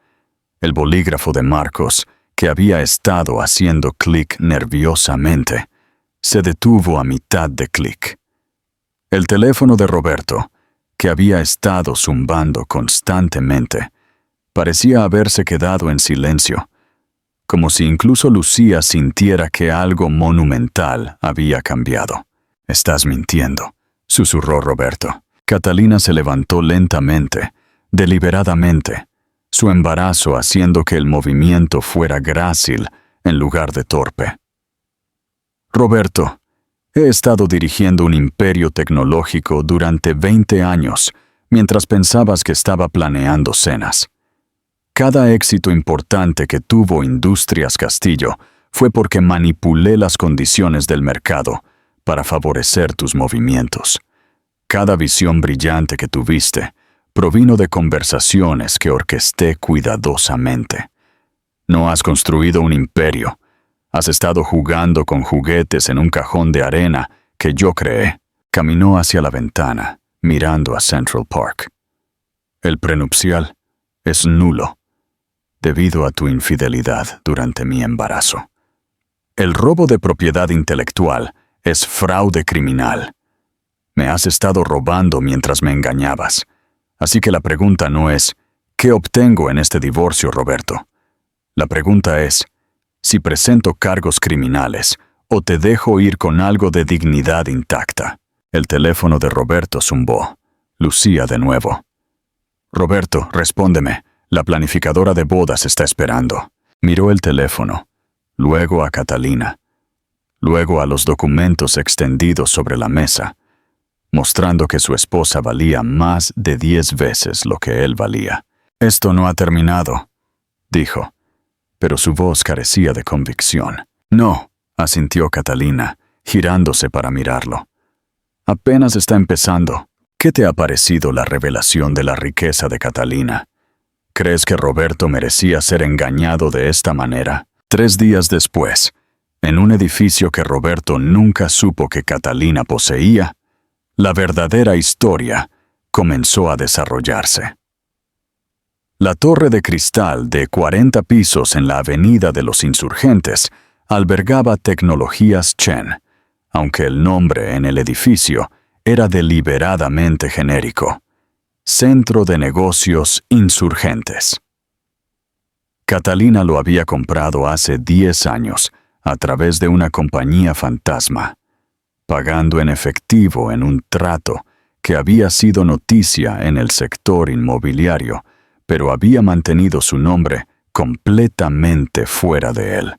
El bolígrafo de Marcos, que había estado haciendo clic nerviosamente, se detuvo a mitad de clic. El teléfono de Roberto, que había estado zumbando constantemente, parecía haberse quedado en silencio, como si incluso Lucía sintiera que algo monumental había cambiado. «Estás mintiendo», susurró Roberto. Catalina se levantó lentamente, deliberadamente, su embarazo haciendo que el movimiento fuera grácil en lugar de torpe. Roberto, he estado dirigiendo un imperio tecnológico durante 20 años, mientras pensabas que estaba planeando cenas. Cada éxito importante que tuvo Industrias Castillo fue porque manipulé las condiciones del mercado para favorecer tus movimientos. Cada visión brillante que tuviste provino de conversaciones que orquesté cuidadosamente. No has construido un imperio. Has estado jugando con juguetes en un cajón de arena que yo creé. Caminó hacia la ventana, mirando a Central Park. El prenupcial es nulo, debido a tu infidelidad durante mi embarazo. El robo de propiedad intelectual es fraude criminal. Me has estado robando mientras me engañabas. Así que la pregunta no es, ¿qué obtengo en este divorcio, Roberto? La pregunta es, si presento cargos criminales o te dejo ir con algo de dignidad intacta. El teléfono de Roberto zumbó. Lucía de nuevo. Roberto, respóndeme. La planificadora de bodas está esperando. Miró el teléfono, luego a Catalina, luego a los documentos extendidos sobre la mesa, mostrando que su esposa valía más de 10 veces lo que él valía. Esto no ha terminado, dijo, pero su voz carecía de convicción. No, asintió Catalina, girándose para mirarlo. Apenas está empezando. ¿Qué te ha parecido la revelación de la riqueza de Catalina? ¿Crees que Roberto merecía ser engañado de esta manera? 3 días después, en un edificio que Roberto nunca supo que Catalina poseía, la verdadera historia comenzó a desarrollarse. La torre de cristal de 40 pisos en la Avenida de los Insurgentes albergaba Tecnologías Chen, aunque el nombre en el edificio era deliberadamente genérico: Centro de Negocios Insurgentes. Catalina lo había comprado hace 10 años a través de una compañía fantasma, pagando en efectivo en un trato que había sido noticia en el sector inmobiliario, pero había mantenido su nombre completamente fuera de él.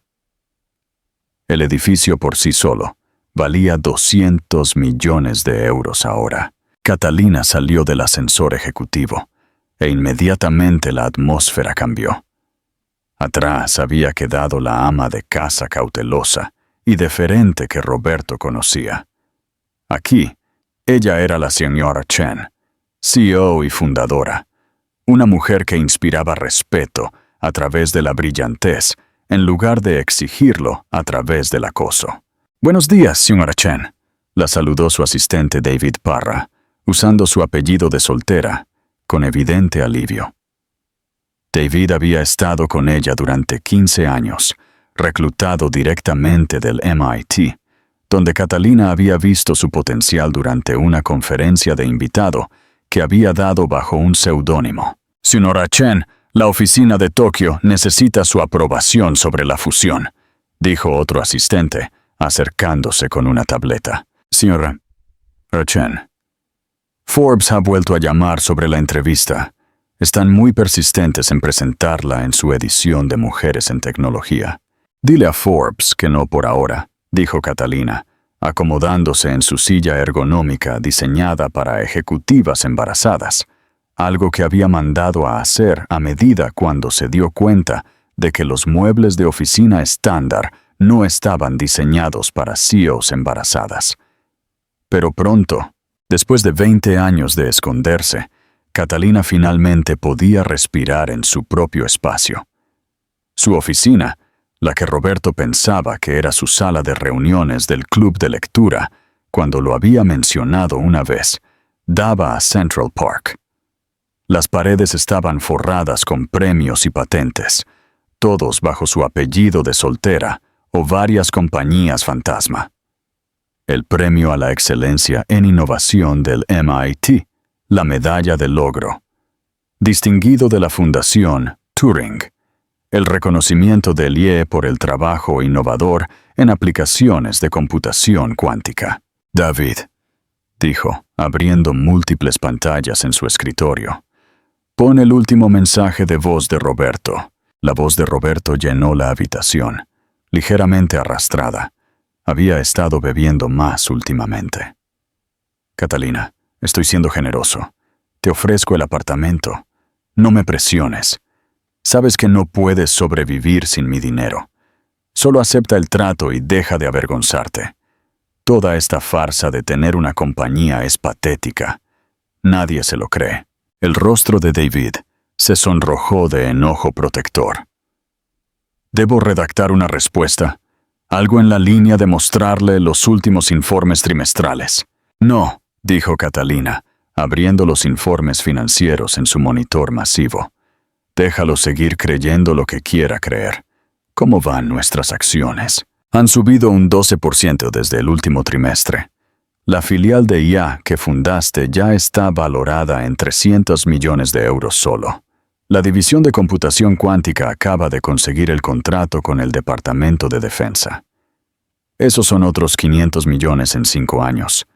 El edificio por sí solo valía 200 millones de euros ahora. Catalina salió del ascensor ejecutivo, e inmediatamente la atmósfera cambió. Atrás había quedado la ama de casa cautelosa y deferente que Roberto conocía. Aquí, ella era la señora Chen, CEO y fundadora, una mujer que inspiraba respeto a través de la brillantez, en lugar de exigirlo a través del acoso. «Buenos días, señora Chen», la saludó su asistente David Parra, usando su apellido de soltera, con evidente alivio. David había estado con ella durante 15 años, reclutado directamente del MIT, donde Catalina había visto su potencial durante una conferencia de invitado que había dado bajo un seudónimo. «Señora Chen, la oficina de Tokio necesita su aprobación sobre la fusión», dijo otro asistente, acercándose con una tableta. «Señora Chen, Forbes ha vuelto a llamar sobre la entrevista. Están muy persistentes en presentarla en su edición de Mujeres en Tecnología». «Dile a Forbes que no por ahora», dijo Catalina, acomodándose en su silla ergonómica diseñada para ejecutivas embarazadas, algo que había mandado a hacer a medida cuando se dio cuenta de que los muebles de oficina estándar no estaban diseñados para CEOs embarazadas. Pero pronto, después de 20 años de esconderse, Catalina finalmente podía respirar en su propio espacio. Su oficina, la que Roberto pensaba que era su sala de reuniones del club de lectura, cuando lo había mencionado una vez, daba a Central Park. Las paredes estaban forradas con premios y patentes, todos bajo su apellido de soltera o varias compañías fantasma. El premio a la excelencia en innovación del MIT, la medalla de logro, distinguido de la Fundación Turing, el reconocimiento del IE por el trabajo innovador en aplicaciones de computación cuántica. «David», dijo, abriendo múltiples pantallas en su escritorio, «pon el último mensaje de voz de Roberto». La voz de Roberto llenó la habitación, ligeramente arrastrada. Había estado bebiendo más últimamente. «Catalina, estoy siendo generoso. Te ofrezco el apartamento. No me presiones. Sabes que no puedes sobrevivir sin mi dinero. Solo acepta el trato y deja de avergonzarte. Toda esta farsa de tener una compañía es patética. Nadie se lo cree. El rostro de David se sonrojó de enojo protector. Debo redactar una respuesta, algo en la línea de mostrarle los últimos informes trimestrales. No, dijo Catalina, abriendo los informes financieros en su monitor masivo. Déjalo seguir creyendo lo que quiera creer. ¿Cómo van nuestras acciones? Han subido un 12% desde el último trimestre. La filial de IA que fundaste ya está valorada en 300 millones de euros solo. La división de computación cuántica acaba de conseguir el contrato con el Departamento de Defensa. Esos son otros 500 millones en 5 años.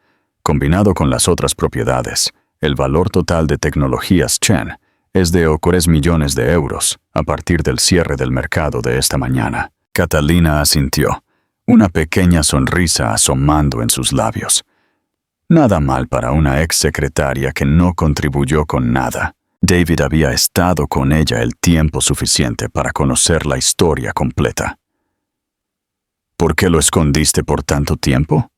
Combinado con las otras propiedades, el valor total de Tecnologías Chen es de 3 millones de euros a partir del cierre del mercado de esta mañana. Catalina asintió, una pequeña sonrisa asomando en sus labios. Nada mal para una ex secretaria que no contribuyó con nada. David había estado con ella el tiempo suficiente para conocer la historia completa. ¿Por qué lo escondiste por tanto tiempo?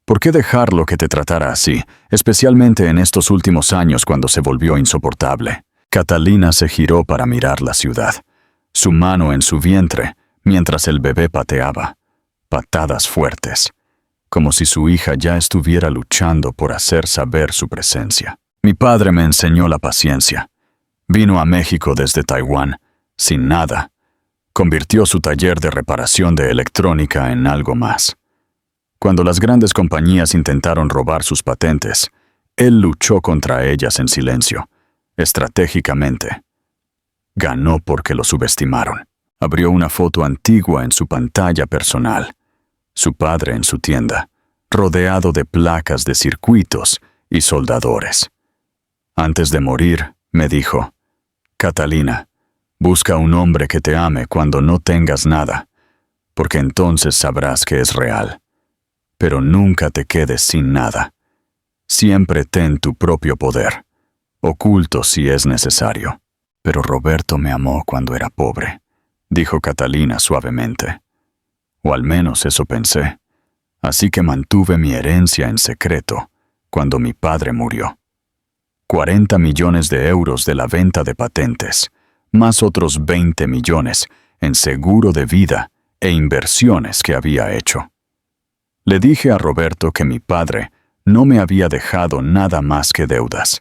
¿Por qué dejarlo que te tratara así, especialmente en estos últimos años cuando se volvió insoportable? Catalina se giró para mirar la ciudad, su mano en su vientre, mientras el bebé pateaba, patadas fuertes, como si su hija ya estuviera luchando por hacer saber su presencia. Mi padre me enseñó la paciencia. Vino a México desde Taiwán, sin nada. Convirtió su taller de reparación de electrónica en algo más. Cuando las grandes compañías intentaron robar sus patentes, él luchó contra ellas en silencio, estratégicamente. Ganó porque lo subestimaron. Abrió una foto antigua en su pantalla personal. Su padre en su tienda, rodeado de placas de circuitos y soldadores. Antes de morir, me dijo, Catalina, busca un hombre que te ame cuando no tengas nada, porque entonces sabrás que es real. Pero nunca te quedes sin nada. Siempre ten tu propio poder, oculto si es necesario. Pero Roberto me amó cuando era pobre, dijo Catalina suavemente. O al menos eso pensé. Así que mantuve mi herencia en secreto cuando mi padre murió. 40 millones de euros de la venta de patentes, más otros 20 millones en seguro de vida e inversiones que había hecho. Le dije a Roberto que mi padre no me había dejado nada más que deudas,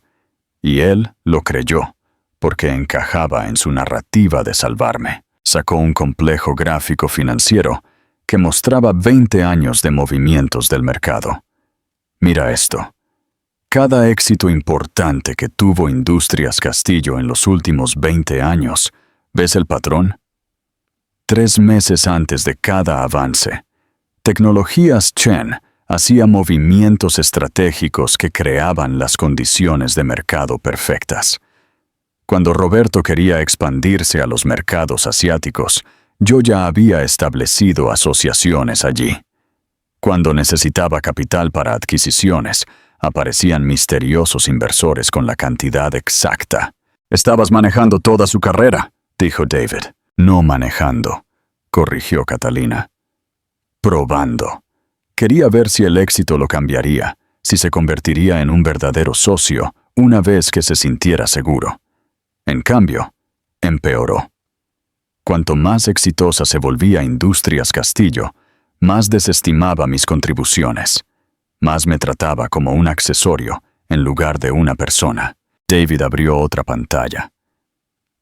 y él lo creyó, porque encajaba en su narrativa de salvarme. Sacó un complejo gráfico financiero que mostraba 20 años de movimientos del mercado. Mira esto. Cada éxito importante que tuvo Industrias Castillo en los últimos 20 años, ¿ves el patrón? 3 meses antes de cada avance, Tecnologías Chen hacía movimientos estratégicos que creaban las condiciones de mercado perfectas. Cuando Roberto quería expandirse a los mercados asiáticos, yo ya había establecido asociaciones allí. Cuando necesitaba capital para adquisiciones, aparecían misteriosos inversores con la cantidad exacta. «Estabas manejando toda su carrera», dijo David. «No manejando», corrigió Catalina. «Probando. Quería ver si el éxito lo cambiaría, si se convertiría en un verdadero socio una vez que se sintiera seguro. En cambio, empeoró. Cuanto más exitosa se volvía Industrias Castillo, más desestimaba mis contribuciones. Más me trataba como un accesorio en lugar de una persona». David abrió otra pantalla.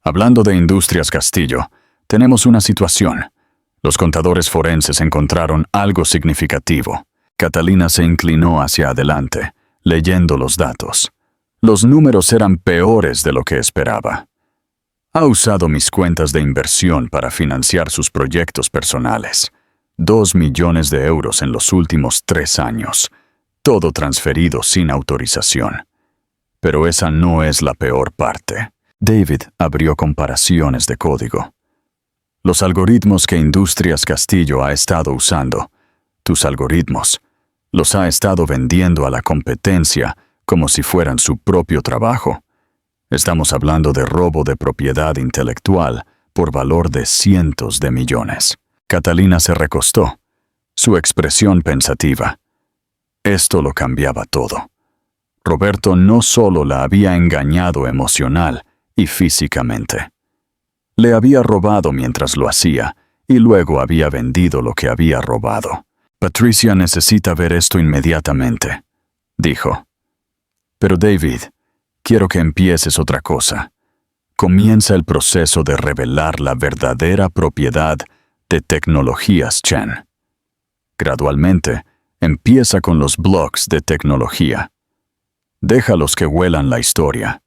«Hablando de Industrias Castillo, tenemos una situación. Los contadores forenses encontraron algo significativo». Catalina se inclinó hacia adelante, leyendo los datos. Los números eran peores de lo que esperaba. «Ha usado mis cuentas de inversión para financiar sus proyectos personales. 2 millones de euros en los últimos 3 años. Todo transferido sin autorización. Pero esa no es la peor parte». David abrió comparaciones de código. «Los algoritmos que Industrias Castillo ha estado usando, tus algoritmos, los ha estado vendiendo a la competencia como si fueran su propio trabajo. Estamos hablando de robo de propiedad intelectual por valor de cientos de millones». Catalina se recostó, su expresión pensativa. Esto lo cambiaba todo. Roberto no solo la había engañado emocional y físicamente. Le había robado mientras lo hacía y luego había vendido lo que había robado. Patricia necesita ver esto inmediatamente, dijo. Pero David, quiero que empieces otra cosa. Comienza el proceso de revelar la verdadera propiedad de Tecnologías Chen. Gradualmente, empieza con los blogs de tecnología. Déjalos que huelan la historia.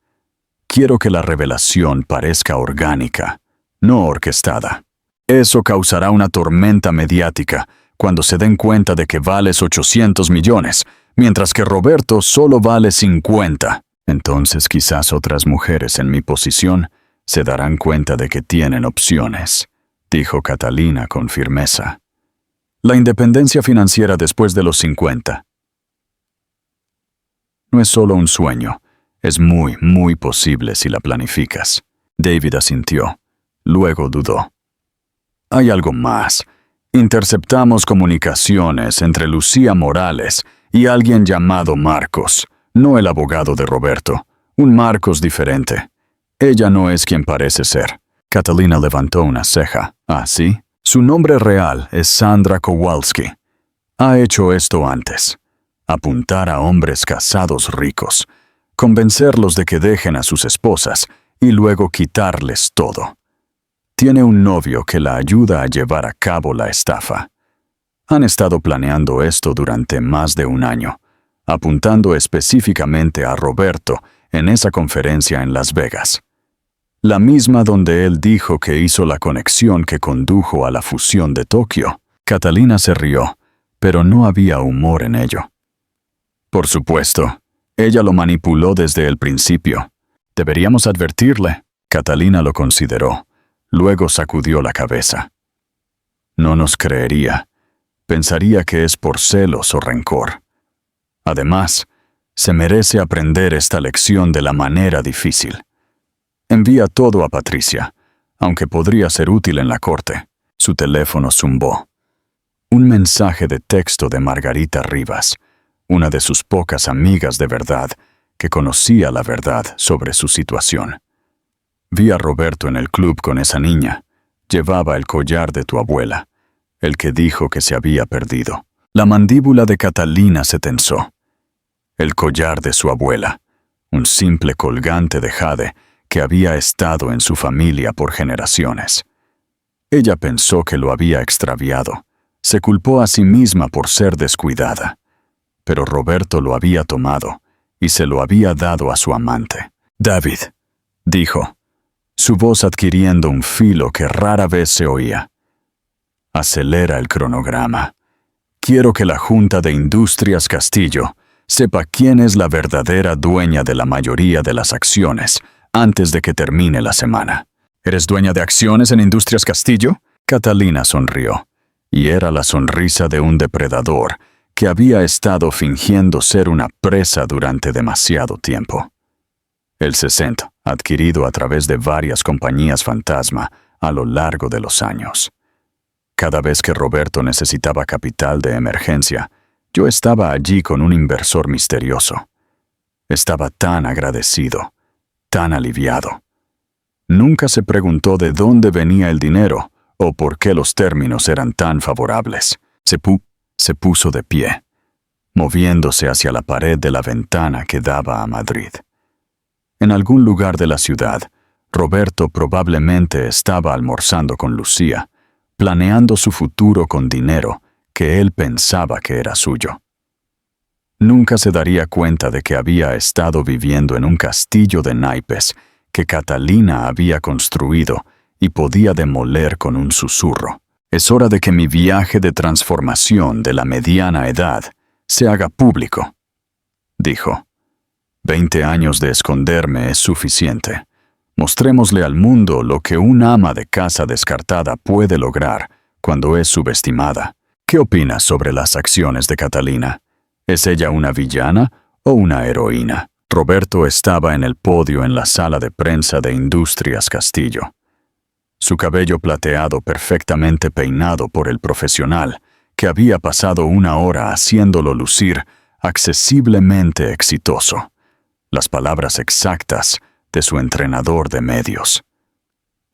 Quiero que la revelación parezca orgánica, no orquestada. Eso causará una tormenta mediática cuando se den cuenta de que vales 800 millones, mientras que Roberto solo vale 50. Entonces quizás otras mujeres en mi posición se darán cuenta de que tienen opciones, dijo Catalina con firmeza. La independencia financiera después de los 50. No es solo un sueño, es muy, muy posible si la planificas. David asintió, luego dudó. Hay algo más. Interceptamos comunicaciones entre Lucía Morales y alguien llamado Marcos, no el abogado de Roberto, un Marcos diferente. Ella no es quien parece ser. Catalina levantó una ceja. ¿Ah, sí? Su nombre real es Sandra Kowalski. Ha hecho esto antes. Apuntar a hombres casados ricos, convencerlos de que dejen a sus esposas y luego quitarles todo. Tiene un novio que la ayuda a llevar a cabo la estafa. Han estado planeando esto durante más de un año, apuntando específicamente a Roberto en esa conferencia en Las Vegas. La misma donde él dijo que hizo la conexión que condujo a la fusión de Tokio. Catalina se rió, pero no había humor en ello. Por supuesto, ella lo manipuló desde el principio. Deberíamos advertirle. Catalina lo consideró. Luego sacudió la cabeza. No nos creería. Pensaría que es por celos o rencor. Además, se merece aprender esta lección de la manera difícil. Envía todo a Patricia, aunque podría ser útil en la corte. Su teléfono zumbó. Un mensaje de texto de Margarita Rivas, una de sus pocas amigas de verdad, que conocía la verdad sobre su situación. Vi a Roberto en el club con esa niña. Llevaba el collar de tu abuela, el que dijo que se había perdido. La mandíbula de Catalina se tensó. El collar de su abuela, un simple colgante de jade que había estado en su familia por generaciones. Ella pensó que lo había extraviado. Se culpó a sí misma por ser descuidada. Pero Roberto lo había tomado y se lo había dado a su amante. David, dijo, su voz adquiriendo un filo que rara vez se oía. Acelera el cronograma. Quiero que la Junta de Industrias Castillo sepa quién es la verdadera dueña de la mayoría de las acciones antes de que termine la semana. ¿Eres dueña de acciones en Industrias Castillo? Catalina sonrió, y era la sonrisa de un depredador que había estado fingiendo ser una presa durante demasiado tiempo. El 60, adquirido a través de varias compañías fantasma a lo largo de los años. Cada vez que Roberto necesitaba capital de emergencia, yo estaba allí con un inversor misterioso. Estaba tan agradecido, tan aliviado. Nunca se preguntó de dónde venía el dinero o por qué los términos eran tan favorables. Se puso de pie, moviéndose hacia la pared de la ventana que daba a Madrid. En algún lugar de la ciudad, Roberto probablemente estaba almorzando con Lucía, planeando su futuro con dinero que él pensaba que era suyo. Nunca se daría cuenta de que había estado viviendo en un castillo de naipes que Catalina había construido y podía demoler con un susurro. Es hora de que mi viaje de transformación de la mediana edad se haga público, dijo. 20 años de esconderme es suficiente. Mostrémosle al mundo lo que un ama de casa descartada puede lograr cuando es subestimada. ¿Qué opinas sobre las acciones de Catalina? ¿Es ella una villana o una heroína? Roberto estaba en el podio en la sala de prensa de Industrias Castillo. Su cabello plateado perfectamente peinado por el profesional, que había pasado una hora haciéndolo lucir, accesiblemente exitoso, las palabras exactas de su entrenador de medios.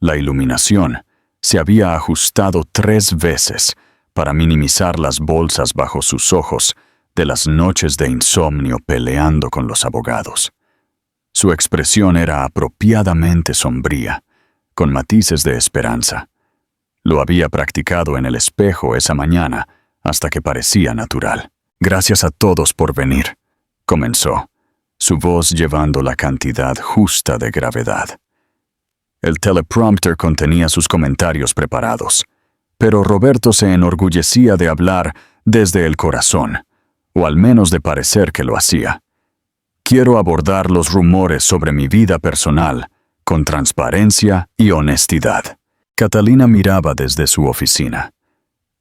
La iluminación se había ajustado 3 veces para minimizar las bolsas bajo sus ojos de las noches de insomnio peleando con los abogados. Su expresión era apropiadamente sombría, con matices de esperanza. Lo había practicado en el espejo esa mañana hasta que parecía natural. «Gracias a todos por venir», comenzó, su voz llevando la cantidad justa de gravedad. El teleprompter contenía sus comentarios preparados, pero Roberto se enorgullecía de hablar desde el corazón, o al menos de parecer que lo hacía. «Quiero abordar los rumores sobre mi vida personal con transparencia y honestidad». Catalina miraba desde su oficina.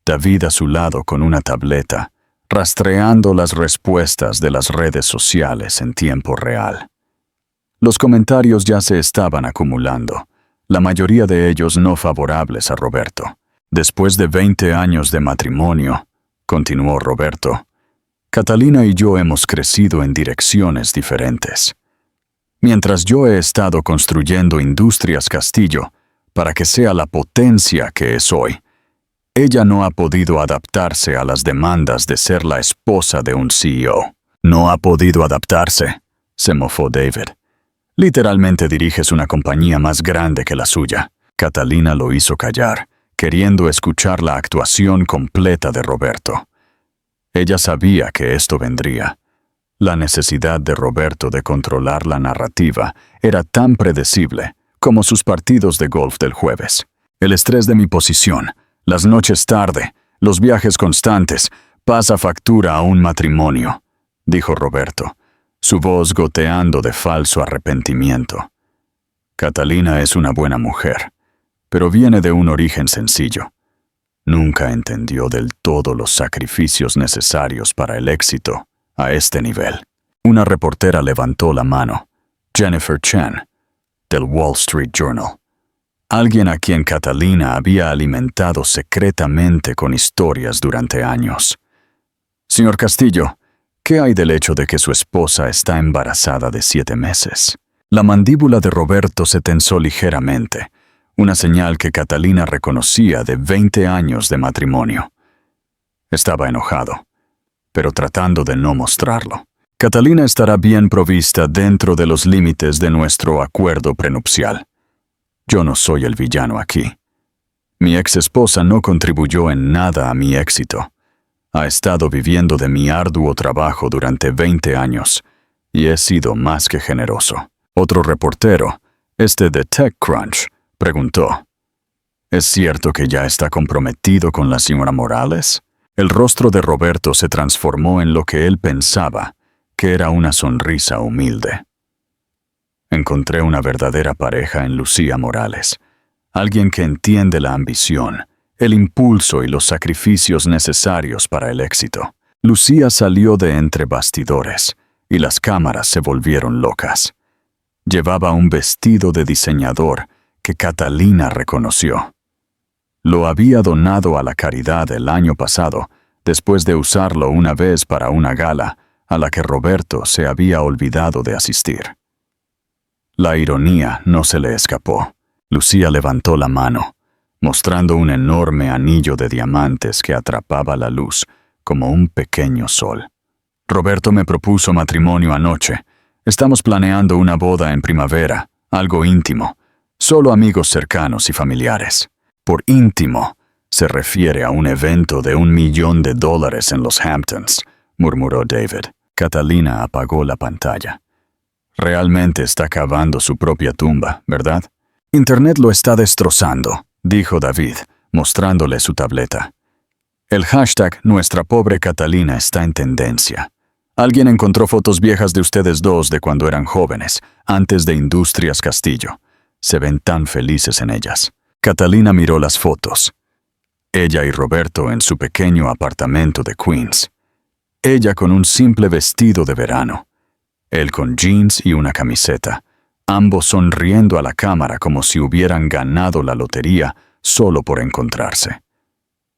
David a su lado con una tableta, rastreando las respuestas de las redes sociales en tiempo real. Los comentarios ya se estaban acumulando, la mayoría de ellos no favorables a Roberto. «Después de 20 años de matrimonio», continuó Roberto, «Catalina y yo hemos crecido en direcciones diferentes. Mientras yo he estado construyendo Industrias Castillo para que sea la potencia que es hoy, ella no ha podido adaptarse a las demandas de ser la esposa de un CEO». «No ha podido adaptarse», se mofó David. «Literalmente diriges una compañía más grande que la suya». Catalina lo hizo callar, queriendo escuchar la actuación completa de Roberto. Ella sabía que esto vendría. La necesidad de Roberto de controlar la narrativa era tan predecible como sus partidos de golf del jueves. «El estrés de mi posición, las noches tarde, los viajes constantes, pasa factura a un matrimonio», dijo Roberto, su voz goteando de falso arrepentimiento. «Catalina es una buena mujer, pero viene de un origen sencillo. Nunca entendió del todo los sacrificios necesarios para el éxito a este nivel». Una reportera levantó la mano, Jennifer Chen, del Wall Street Journal. Alguien a quien Catalina había alimentado secretamente con historias durante años. «Señor Castillo, ¿qué hay del hecho de que su esposa está embarazada de 7 meses?» La mandíbula de Roberto se tensó ligeramente, una señal que Catalina reconocía de 20 años de matrimonio. Estaba enojado, pero tratando de no mostrarlo. «Catalina estará bien provista dentro de los límites de nuestro acuerdo prenupcial. Yo no soy el villano aquí. Mi ex esposa no contribuyó en nada a mi éxito. Ha estado viviendo de mi arduo trabajo durante 20 años y he sido más que generoso». Otro reportero, de TechCrunch, preguntó, «¿Es cierto que ya está comprometido con la señora Morales?» El rostro de Roberto se transformó en lo que él pensaba que era una sonrisa humilde. «Encontré una verdadera pareja en Lucía Morales, alguien que entiende la ambición, el impulso y los sacrificios necesarios para el éxito». Lucía salió de entre bastidores y las cámaras se volvieron locas. Llevaba un vestido de diseñador que Catalina reconoció. Lo había donado a la caridad el año pasado, después de usarlo una vez para una gala a la que Roberto se había olvidado de asistir. La ironía no se le escapó. Lucía levantó la mano, mostrando un enorme anillo de diamantes que atrapaba la luz como un pequeño sol. «Roberto me propuso matrimonio anoche. Estamos planeando una boda en primavera, algo íntimo, solo amigos cercanos y familiares». Por íntimo, se refiere a un evento de $1 millón en los Hamptons, murmuró David. Catalina apagó la pantalla. «Realmente está cavando su propia tumba, ¿verdad?» «Internet lo está destrozando», dijo David, mostrándole su tableta. «El hashtag Nuestra pobre Catalina está en tendencia. Alguien encontró fotos viejas de ustedes dos de cuando eran jóvenes, antes de Industrias Castillo. Se ven tan felices en ellas». Catalina miró las fotos. Ella y Roberto en su pequeño apartamento de Queens. Ella con un simple vestido de verano. Él con jeans y una camiseta, ambos sonriendo a la cámara como si hubieran ganado la lotería solo por encontrarse.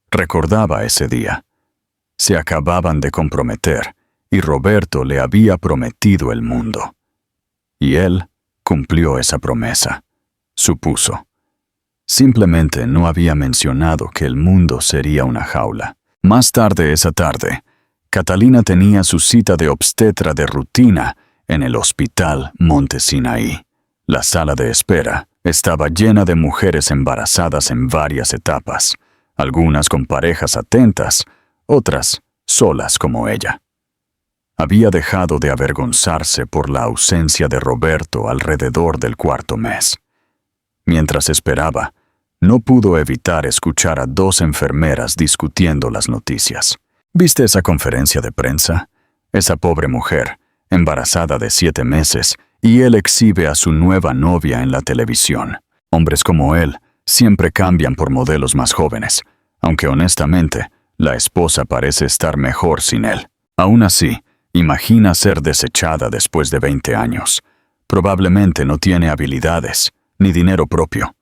Recordaba ese día. Se acababan de comprometer y Roberto le había prometido el mundo. Y él cumplió esa promesa, supuso. Simplemente no había mencionado que el mundo sería una jaula. Más tarde esa tarde, Catalina tenía su cita de obstetra de rutina en el Hospital Monte Sinaí. La sala de espera estaba llena de mujeres embarazadas en varias etapas, algunas con parejas atentas, otras solas como ella. Había dejado de avergonzarse por la ausencia de Roberto alrededor del cuarto mes. Mientras esperaba, no pudo evitar escuchar a dos enfermeras discutiendo las noticias. ¿Viste esa conferencia de prensa? Esa pobre mujer, embarazada de 7 meses, y él exhibe a su nueva novia en la televisión. Hombres como él siempre cambian por modelos más jóvenes, aunque honestamente, la esposa parece estar mejor sin él. Aún así, imagina ser desechada después de 20 años. Probablemente no tiene habilidades, ni dinero propio.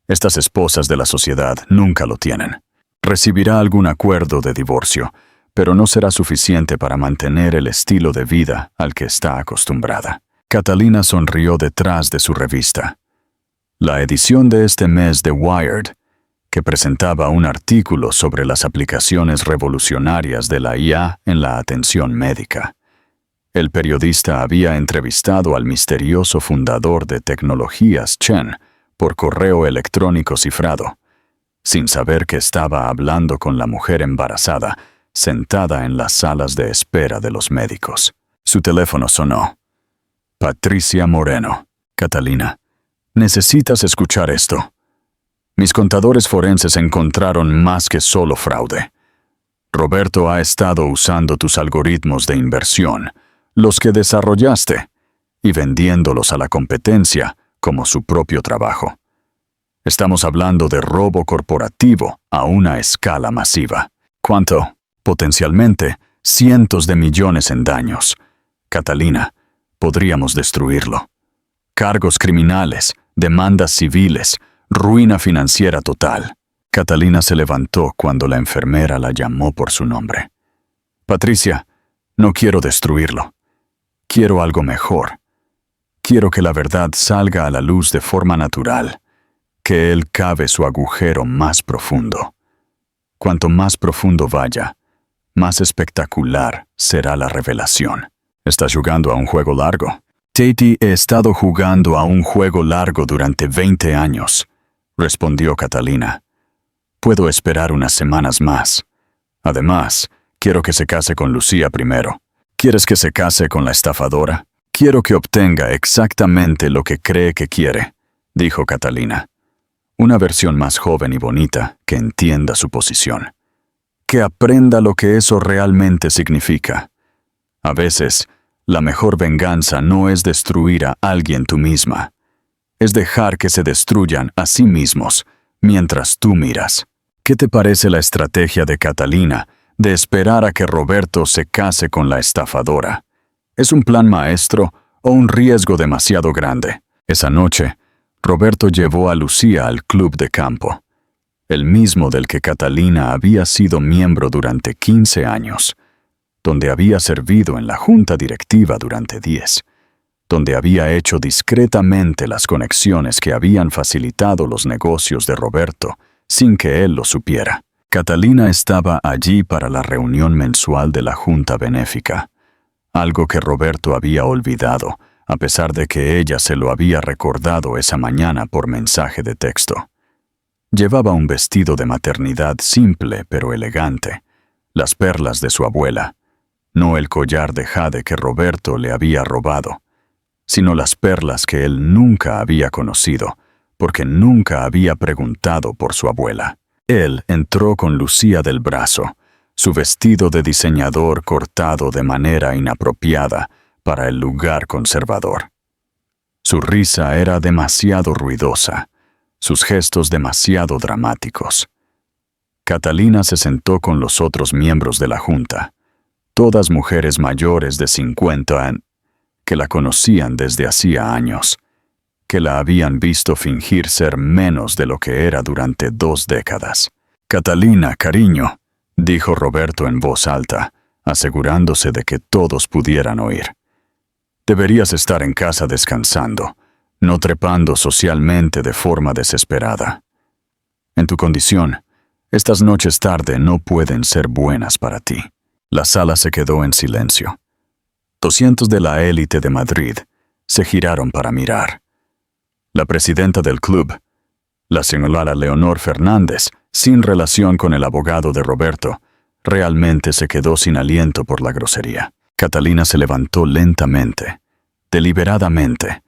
Estas esposas de la sociedad nunca lo tienen. Recibirá algún acuerdo de divorcio, pero no será suficiente para mantener el estilo de vida al que está acostumbrada. Catalina sonrió detrás de su revista. La edición de este mes de Wired, que presentaba un artículo sobre las aplicaciones revolucionarias de la IA en la atención médica. El periodista había entrevistado al misterioso fundador de tecnologías Chen por correo electrónico cifrado, sin saber que estaba hablando con la mujer embarazada, sentada en las salas de espera de los médicos. Su teléfono sonó. Patricia Moreno. Catalina, necesitas escuchar esto. Mis contadores forenses encontraron más que solo fraude. Roberto ha estado usando tus algoritmos de inversión, los que desarrollaste, y vendiéndolos a la competencia como su propio trabajo. Estamos hablando de robo corporativo a una escala masiva. ¿Cuánto? Potencialmente, cientos de millones en daños. Catalina, podríamos destruirlo. Cargos criminales, demandas civiles, ruina financiera total. Catalina se levantó cuando la enfermera la llamó por su nombre. Patricia, no quiero destruirlo. Quiero algo mejor. Quiero que la verdad salga a la luz de forma natural, que él cave su agujero más profundo. Cuanto más profundo vaya, más espectacular será la revelación. ¿Estás jugando a un juego largo? Tati, he estado jugando a un juego largo durante 20 años, respondió Catalina. Puedo esperar unas semanas más. Además, quiero que se case con Lucía primero. ¿Quieres que se case con la estafadora? Quiero que obtenga exactamente lo que cree que quiere, dijo Catalina. Una versión más joven y bonita que entienda su posición. Que aprenda lo que eso realmente significa. A veces, la mejor venganza no es destruir a alguien tú misma. Es dejar que se destruyan a sí mismos mientras tú miras. ¿Qué te parece la estrategia de Catalina de esperar a que Roberto se case con la estafadora? ¿Es un plan maestro o un riesgo demasiado grande? Esa noche, Roberto llevó a Lucía al club de campo, el mismo del que Catalina había sido miembro durante 15 años, donde había servido en la junta directiva durante 10, donde había hecho discretamente las conexiones que habían facilitado los negocios de Roberto sin que él lo supiera. Catalina estaba allí para la reunión mensual de la junta benéfica, algo que Roberto había olvidado, a pesar de que ella se lo había recordado esa mañana por mensaje de texto. Llevaba un vestido de maternidad simple pero elegante, las perlas de su abuela, no el collar de jade que Roberto le había robado, sino las perlas que él nunca había conocido, porque nunca había preguntado por su abuela. Él entró con Lucía del brazo, su vestido de diseñador cortado de manera inapropiada para el lugar conservador. Su risa era demasiado ruidosa, sus gestos demasiado dramáticos. Catalina se sentó con los otros miembros de la junta, todas mujeres mayores de 50 años, que la conocían desde hacía años, que la habían visto fingir ser menos de lo que era durante 2 décadas. Catalina, cariño, dijo Roberto en voz alta, asegurándose de que todos pudieran oír. Deberías estar en casa descansando, no trepando socialmente de forma desesperada. En tu condición, estas noches tarde no pueden ser buenas para ti. La sala se quedó en silencio. 200 de la élite de Madrid se giraron para mirar. La presidenta del club, la señora Leonor Fernández, sin relación con el abogado de Roberto, realmente se quedó sin aliento por la grosería. Catalina se levantó lentamente, deliberadamente,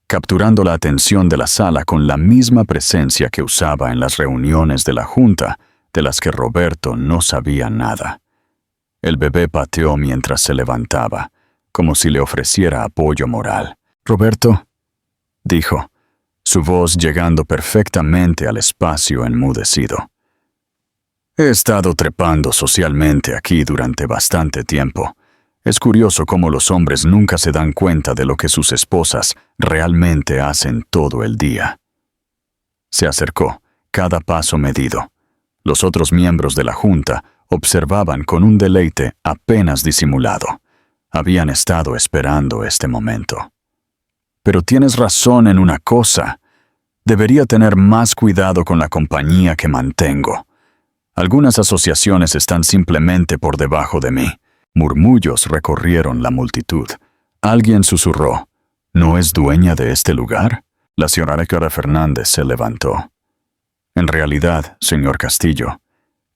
capturando la atención de la sala con la misma presencia que usaba en las reuniones de la junta, de las que Roberto no sabía nada. El bebé pateó mientras se levantaba, como si le ofreciera apoyo moral. «Roberto», dijo, su voz llegando perfectamente al espacio enmudecido. «He estado trepando socialmente aquí durante bastante tiempo. Es curioso cómo los hombres nunca se dan cuenta de lo que sus esposas realmente hacen todo el día». Se acercó, cada paso medido. Los otros miembros de la junta observaban con un deleite apenas disimulado. Habían estado esperando este momento. «Pero tienes razón en una cosa. Debería tener más cuidado con la compañía que mantengo. Algunas asociaciones están simplemente por debajo de mí». Murmullos recorrieron la multitud. Alguien susurró, «¿No es dueña de este lugar?». La señora Fernández se levantó. «En realidad, señor Castillo,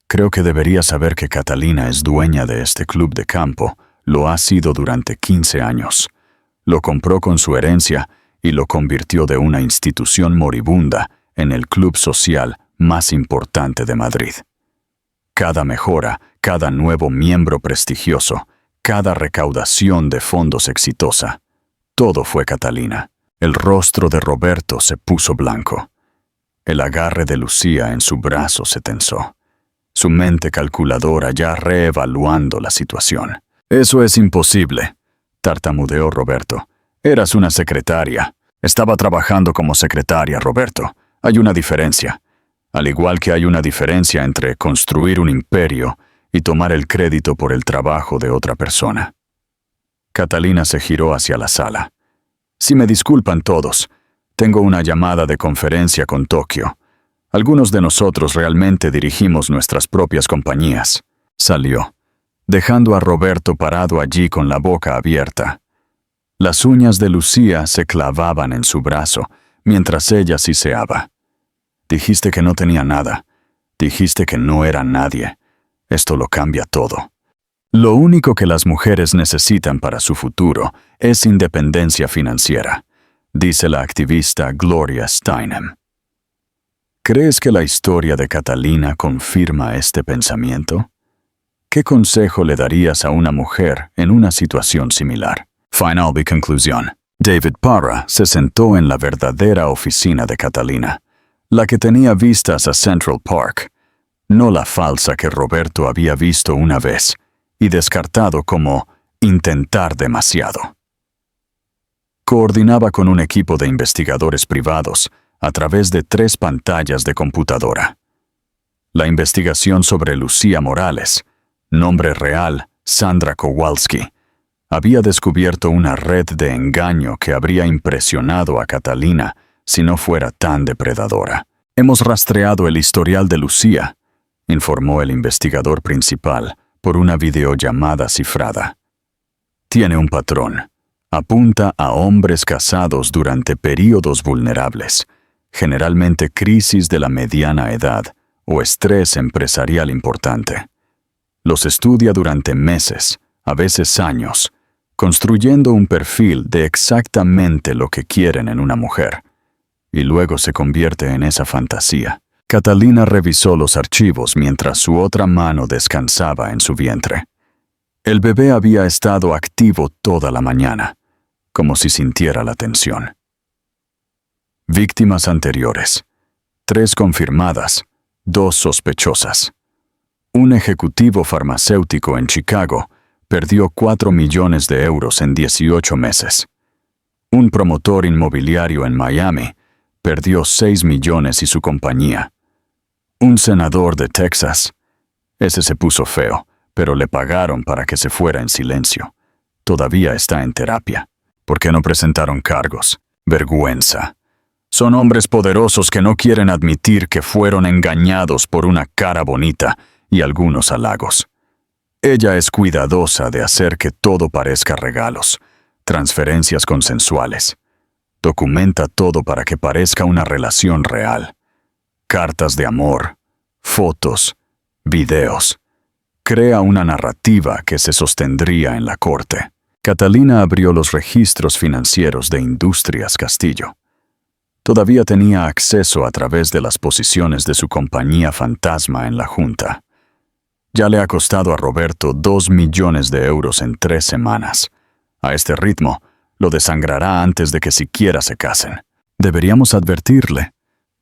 creo que debería saber que Catalina es dueña de este club de campo. Lo ha sido durante 15 años. Lo compró con su herencia y lo convirtió de una institución moribunda en el club social más importante de Madrid. Cada mejora, cada nuevo miembro prestigioso, cada recaudación de fondos exitosa, todo fue Catalina». El rostro de Roberto se puso blanco. El agarre de Lucía en su brazo se tensó, su mente calculadora ya reevaluando la situación. «Eso es imposible», tartamudeó Roberto. «Eras una secretaria». «Estaba trabajando como secretaria, Roberto. Hay una diferencia. Al igual que hay una diferencia entre construir un imperio y tomar el crédito por el trabajo de otra persona». Catalina se giró hacia la sala. «Si me disculpan todos, tengo una llamada de conferencia con Tokio. Algunos de nosotros realmente dirigimos nuestras propias compañías». Salió, dejando a Roberto parado allí con la boca abierta. Las uñas de Lucía se clavaban en su brazo mientras ella siseaba. «Dijiste que no tenía nada. Dijiste que no era nadie. Esto lo cambia todo. Lo único que las mujeres necesitan para su futuro es independencia financiera», dice la activista Gloria Steinem. ¿Crees que la historia de Catalina confirma este pensamiento? ¿Qué consejo le darías a una mujer en una situación similar? Final y conclusión. David Parra se sentó en la verdadera oficina de Catalina, la que tenía vistas a Central Park, no la falsa que Roberto había visto una vez y descartado como intentar demasiado. Coordinaba con un equipo de investigadores privados a través de 3 pantallas de computadora. La investigación sobre Lucía Morales, nombre real Sandra Kowalski, había descubierto una red de engaño que habría impresionado a Catalina si no fuera tan depredadora. «Hemos rastreado el historial de Lucía», informó el investigador principal por una videollamada cifrada. «Tiene un patrón. Apunta a hombres casados durante períodos vulnerables, generalmente crisis de la mediana edad o estrés empresarial importante. Los estudia durante meses, a veces años, construyendo un perfil de exactamente lo que quieren en una mujer, y luego se convierte en esa fantasía». Catalina revisó los archivos mientras su otra mano descansaba en su vientre. El bebé había estado activo toda la mañana, como si sintiera la tensión. Víctimas anteriores: 3 confirmadas, 2 sospechosas. Un ejecutivo farmacéutico en Chicago perdió 4 millones de euros en 18 meses. Un promotor inmobiliario en Miami perdió 6 millones y su compañía. Un senador de Texas, ese se puso feo, pero le pagaron para que se fuera en silencio. Todavía está en terapia. ¿Por qué no presentaron cargos? Vergüenza. Son hombres poderosos que no quieren admitir que fueron engañados por una cara bonita y algunos halagos. Ella es cuidadosa de hacer que todo parezca regalos, transferencias consensuales. Documenta todo para que parezca una relación real. Cartas de amor, fotos, videos. Crea una narrativa que se sostendría en la corte. Catalina abrió los registros financieros de Industrias Castillo. Todavía tenía acceso a través de las posiciones de su compañía fantasma en la junta. Ya le ha costado a Roberto 2 millones de euros en 3 semanas. A este ritmo, lo desangrará antes de que siquiera se casen. ¿Deberíamos advertirle?,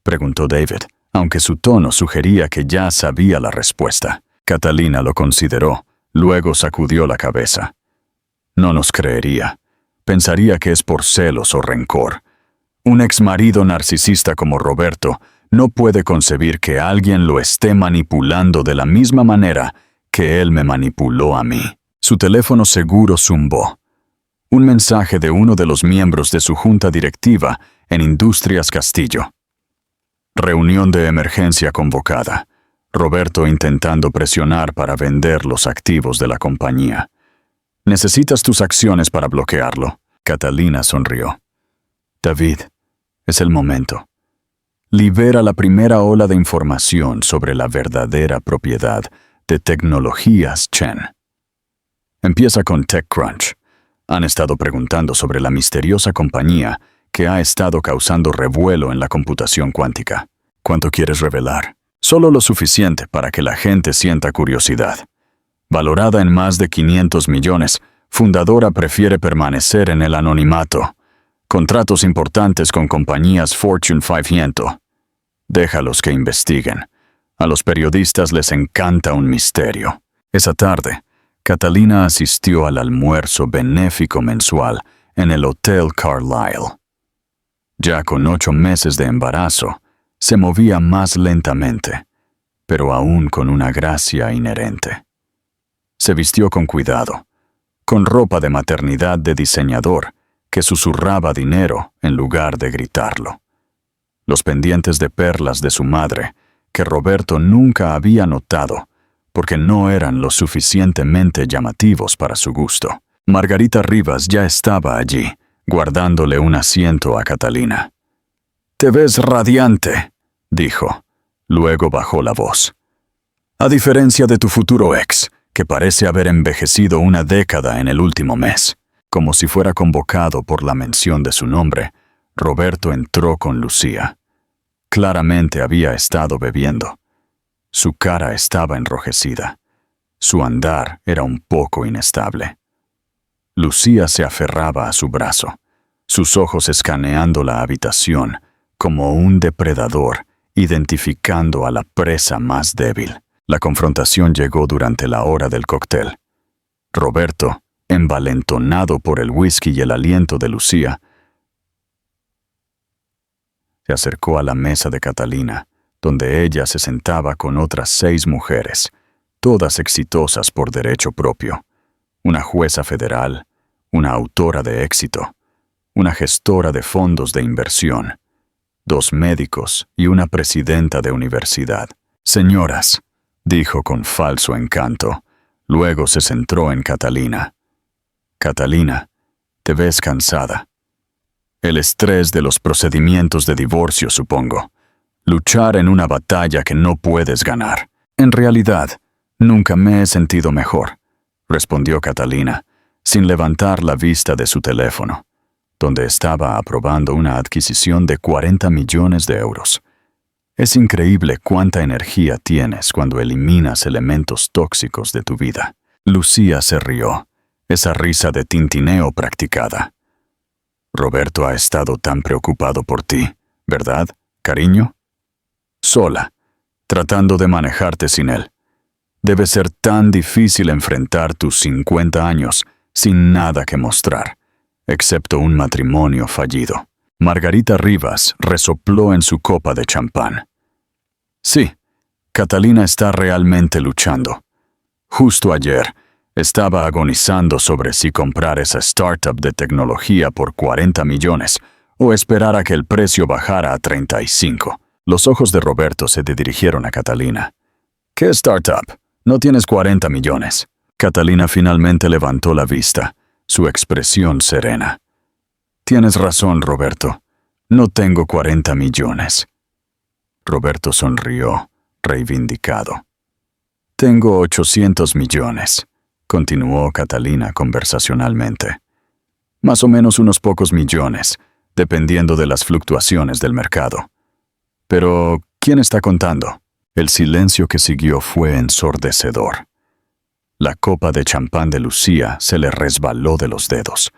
preguntó David, aunque su tono sugería que ya sabía la respuesta. Catalina lo consideró, luego sacudió la cabeza. No nos creería. Pensaría que es por celos o rencor. Un exmarido narcisista como Roberto no puede concebir que alguien lo esté manipulando de la misma manera que él me manipuló a mí. Su teléfono seguro zumbó. Un mensaje de uno de los miembros de su junta directiva en Industrias Castillo. Reunión de emergencia convocada. Roberto intentando presionar para vender los activos de la compañía. ¿Necesitas tus acciones para bloquearlo? Catalina sonrió. David, es el momento. Libera la primera ola de información sobre la verdadera propiedad de Tecnologías Chen. Empieza con TechCrunch. Han estado preguntando sobre la misteriosa compañía que ha estado causando revuelo en la computación cuántica. ¿Cuánto quieres revelar? Solo lo suficiente para que la gente sienta curiosidad. Valorada en más de 500 millones, fundadora prefiere permanecer en el anonimato. Contratos importantes con compañías Fortune 500. Déjalos que investiguen. A los periodistas les encanta un misterio. Esa tarde, Catalina asistió al almuerzo benéfico mensual en el Hotel Carlyle. Ya con 8 meses de embarazo, se movía más lentamente, pero aún con una gracia inherente. Se vistió con cuidado, con ropa de maternidad de diseñador que susurraba dinero en lugar de gritarlo. Los pendientes de perlas de su madre, que Roberto nunca había notado, porque no eran lo suficientemente llamativos para su gusto. Margarita Rivas ya estaba allí, guardándole un asiento a Catalina. «Te ves radiante», dijo. Luego bajó la voz. «A diferencia de tu futuro ex, que parece haber envejecido una década en el último mes». Como si fuera convocado por la mención de su nombre, Roberto entró con Lucía. Claramente había estado bebiendo. Su cara estaba enrojecida. Su andar era un poco inestable. Lucía se aferraba a su brazo, sus ojos escaneando la habitación como un depredador, identificando a la presa más débil. La confrontación llegó durante la hora del cóctel. Roberto, envalentonado por el whisky y el aliento de Lucía, se acercó a la mesa de Catalina, donde ella se sentaba con otras 6 mujeres, todas exitosas por derecho propio. Una jueza federal, una autora de éxito, una gestora de fondos de inversión, 2 médicos y una presidenta de universidad. «Señoras», dijo con falso encanto, luego se centró en Catalina. «Catalina, te ves cansada. El estrés de los procedimientos de divorcio, supongo. Luchar en una batalla que no puedes ganar». «En realidad, nunca me he sentido mejor», respondió Catalina, sin levantar la vista de su teléfono, donde estaba aprobando una adquisición de 40 millones de euros. Es increíble cuánta energía tienes cuando eliminas elementos tóxicos de tu vida. Lucía se rió, esa risa de tintineo practicada. Roberto ha estado tan preocupado por ti, ¿verdad, cariño? Sola, tratando de manejarte sin él. Debe ser tan difícil enfrentar tus 50 años sin nada que mostrar, excepto un matrimonio fallido. Margarita Rivas resopló en su copa de champán. Sí, Catalina está realmente luchando. Justo ayer, estaba agonizando sobre si comprar esa startup de tecnología por 40 millones o esperar a que el precio bajara a 35. Los ojos de Roberto se dirigieron a Catalina. ¿Qué startup? No tienes 40 millones. Catalina finalmente levantó la vista, su expresión serena. Tienes razón, Roberto. No tengo 40 millones. Roberto sonrió, reivindicado. Tengo 800 millones, continuó Catalina conversacionalmente. Más o menos unos pocos millones, dependiendo de las fluctuaciones del mercado. Pero, ¿quién está contando? El silencio que siguió fue ensordecedor. La copa de champán de Lucía se le resbaló de los dedos,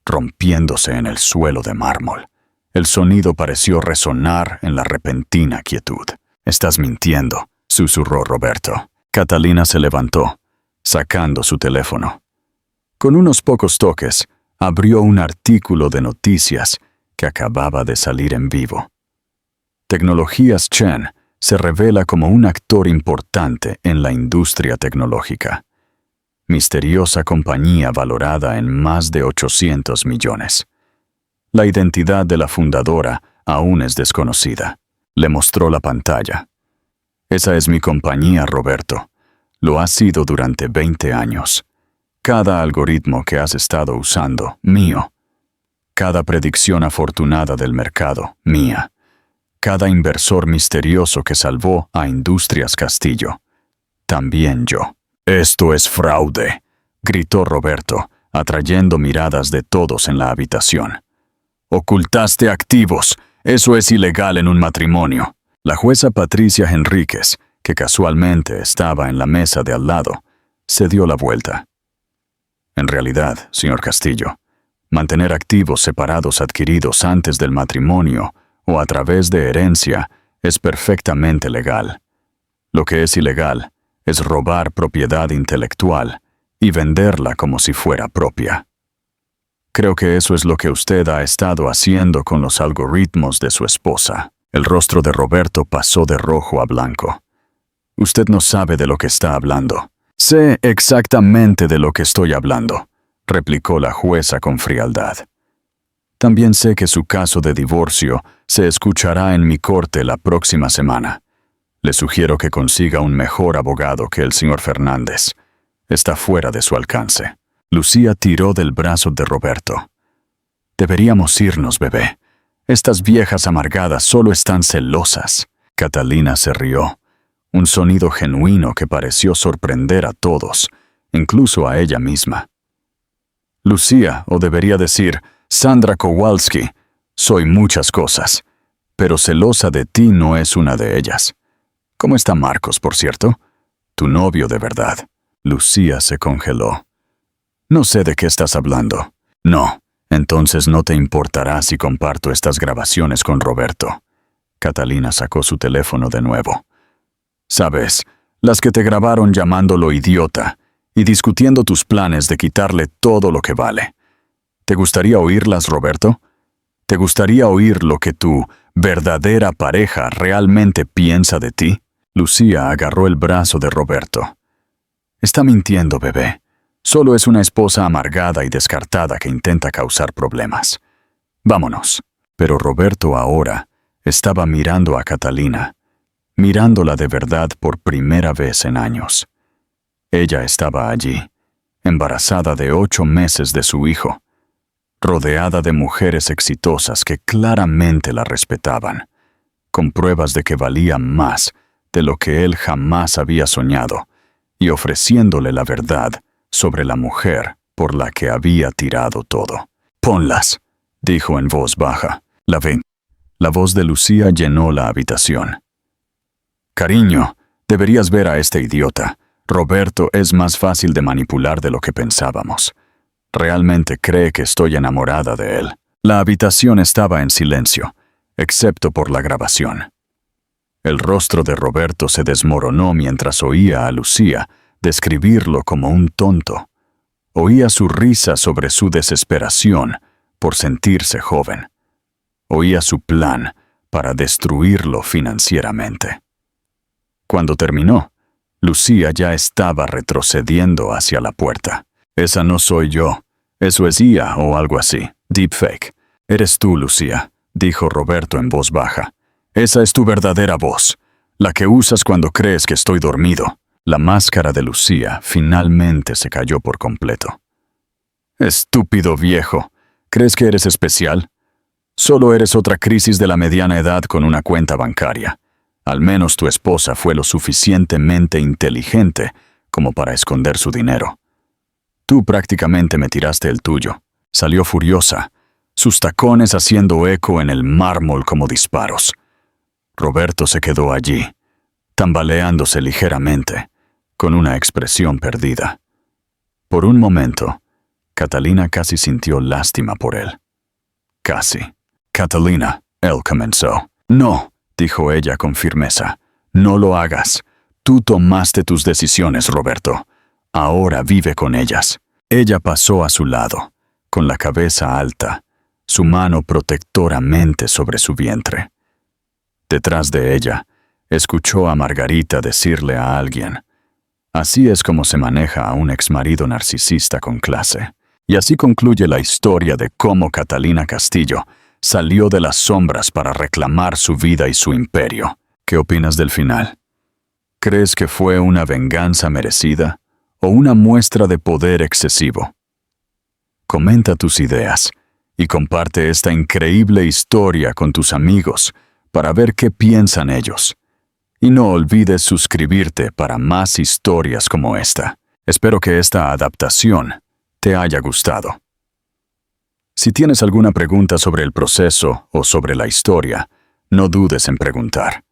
rompiéndose en el suelo de mármol. El sonido pareció resonar en la repentina quietud. «Estás mintiendo», susurró Roberto. Catalina se levantó, sacando su teléfono. Con unos pocos toques, abrió un artículo de noticias que acababa de salir en vivo. Tecnologías Chen se revela como un actor importante en la industria tecnológica. Misteriosa compañía valorada en más de 800 millones. La identidad de la fundadora aún es desconocida. Le mostró la pantalla. Esa es mi compañía, Roberto. Lo ha sido durante 20 años. Cada algoritmo que has estado usando, mío. Cada predicción afortunada del mercado, mía. Cada inversor misterioso que salvó a Industrias Castillo, también yo. «Esto es fraude», gritó Roberto, atrayendo miradas de todos en la habitación. «Ocultaste activos. Eso es ilegal en un matrimonio». La jueza Patricia Henríquez, que casualmente estaba en la mesa de al lado, se dio la vuelta. «En realidad, señor Castillo, mantener activos separados adquiridos antes del matrimonio o a través de herencia es perfectamente legal. Lo que es ilegal es robar propiedad intelectual y venderla como si fuera propia. Creo que eso es lo que usted ha estado haciendo con los algoritmos de su esposa». El rostro de Roberto pasó de rojo a blanco. «Usted no sabe de lo que está hablando». «Sé exactamente de lo que estoy hablando», replicó la jueza con frialdad. «También sé que su caso de divorcio se escuchará en mi corte la próxima semana. Le sugiero que consiga un mejor abogado que el señor Fernández. Está fuera de su alcance». Lucía tiró del brazo de Roberto. «Deberíamos irnos, bebé. Estas viejas amargadas solo están celosas». Catalina se rió, un sonido genuino que pareció sorprender a todos, incluso a ella misma. «Lucía, o debería decir, Sandra Kowalski, soy muchas cosas, pero celosa de ti no es una de ellas. ¿Cómo está Marcos, por cierto? Tu novio de verdad». Lucía se congeló. «No sé de qué estás hablando». «No. Entonces no te importará si comparto estas grabaciones con Roberto». Catalina sacó su teléfono de nuevo. «Sabes, las que te grabaron llamándolo idiota y discutiendo tus planes de quitarle todo lo que vale. ¿Te gustaría oírlas, Roberto? ¿Te gustaría oír lo que tu verdadera pareja realmente piensa de ti?» Lucía agarró el brazo de Roberto. «Está mintiendo, bebé. Solo es una esposa amargada y descartada que intenta causar problemas. Vámonos». Pero Roberto ahora estaba mirando a Catalina, mirándola de verdad por primera vez en años. Ella estaba allí, embarazada de 8 meses de su hijo, rodeada de mujeres exitosas que claramente la respetaban, con pruebas de que valía más de lo que él jamás había soñado, y ofreciéndole la verdad sobre la mujer por la que había tirado todo. «Ponlas», dijo en voz baja. «La ven». La voz de Lucía llenó la habitación. «Cariño, deberías ver a este idiota. Roberto es más fácil de manipular de lo que pensábamos. Realmente cree que estoy enamorada de él». La habitación estaba en silencio, excepto por la grabación. El rostro de Roberto se desmoronó mientras oía a Lucía describirlo como un tonto. Oía su risa sobre su desesperación por sentirse joven. Oía su plan para destruirlo financieramente. Cuando terminó, Lucía ya estaba retrocediendo hacia la puerta. Esa no soy yo. Eso es IA o algo así. Deepfake. Eres tú, Lucía, dijo Roberto en voz baja. Esa es tu verdadera voz, la que usas cuando crees que estoy dormido. La máscara de Lucía finalmente se cayó por completo. Estúpido viejo. ¿Crees que eres especial? Solo eres otra crisis de la mediana edad con una cuenta bancaria. Al menos tu esposa fue lo suficientemente inteligente como para esconder su dinero. Tú prácticamente me tiraste el tuyo. Salió furiosa, sus tacones haciendo eco en el mármol como disparos. Roberto se quedó allí, tambaleándose ligeramente, con una expresión perdida. Por un momento, Catalina casi sintió lástima por él. Casi. Catalina, él comenzó. No, dijo ella con firmeza. No lo hagas. Tú tomaste tus decisiones, Roberto. Ahora vive con ellas. Ella pasó a su lado, con la cabeza alta, su mano protectoramente sobre su vientre. Detrás de ella, escuchó a Margarita decirle a alguien: así es como se maneja a un exmarido narcisista con clase. Y así concluye la historia de cómo Catalina Castillo salió de las sombras para reclamar su vida y su imperio. ¿Qué opinas del final? ¿Crees que fue una venganza merecida o una muestra de poder excesivo? Comenta tus ideas y comparte esta increíble historia con tus amigos para ver qué piensan ellos. Y no olvides suscribirte para más historias como esta. Espero que esta adaptación te haya gustado. Si tienes alguna pregunta sobre el proceso o sobre la historia, no dudes en preguntar.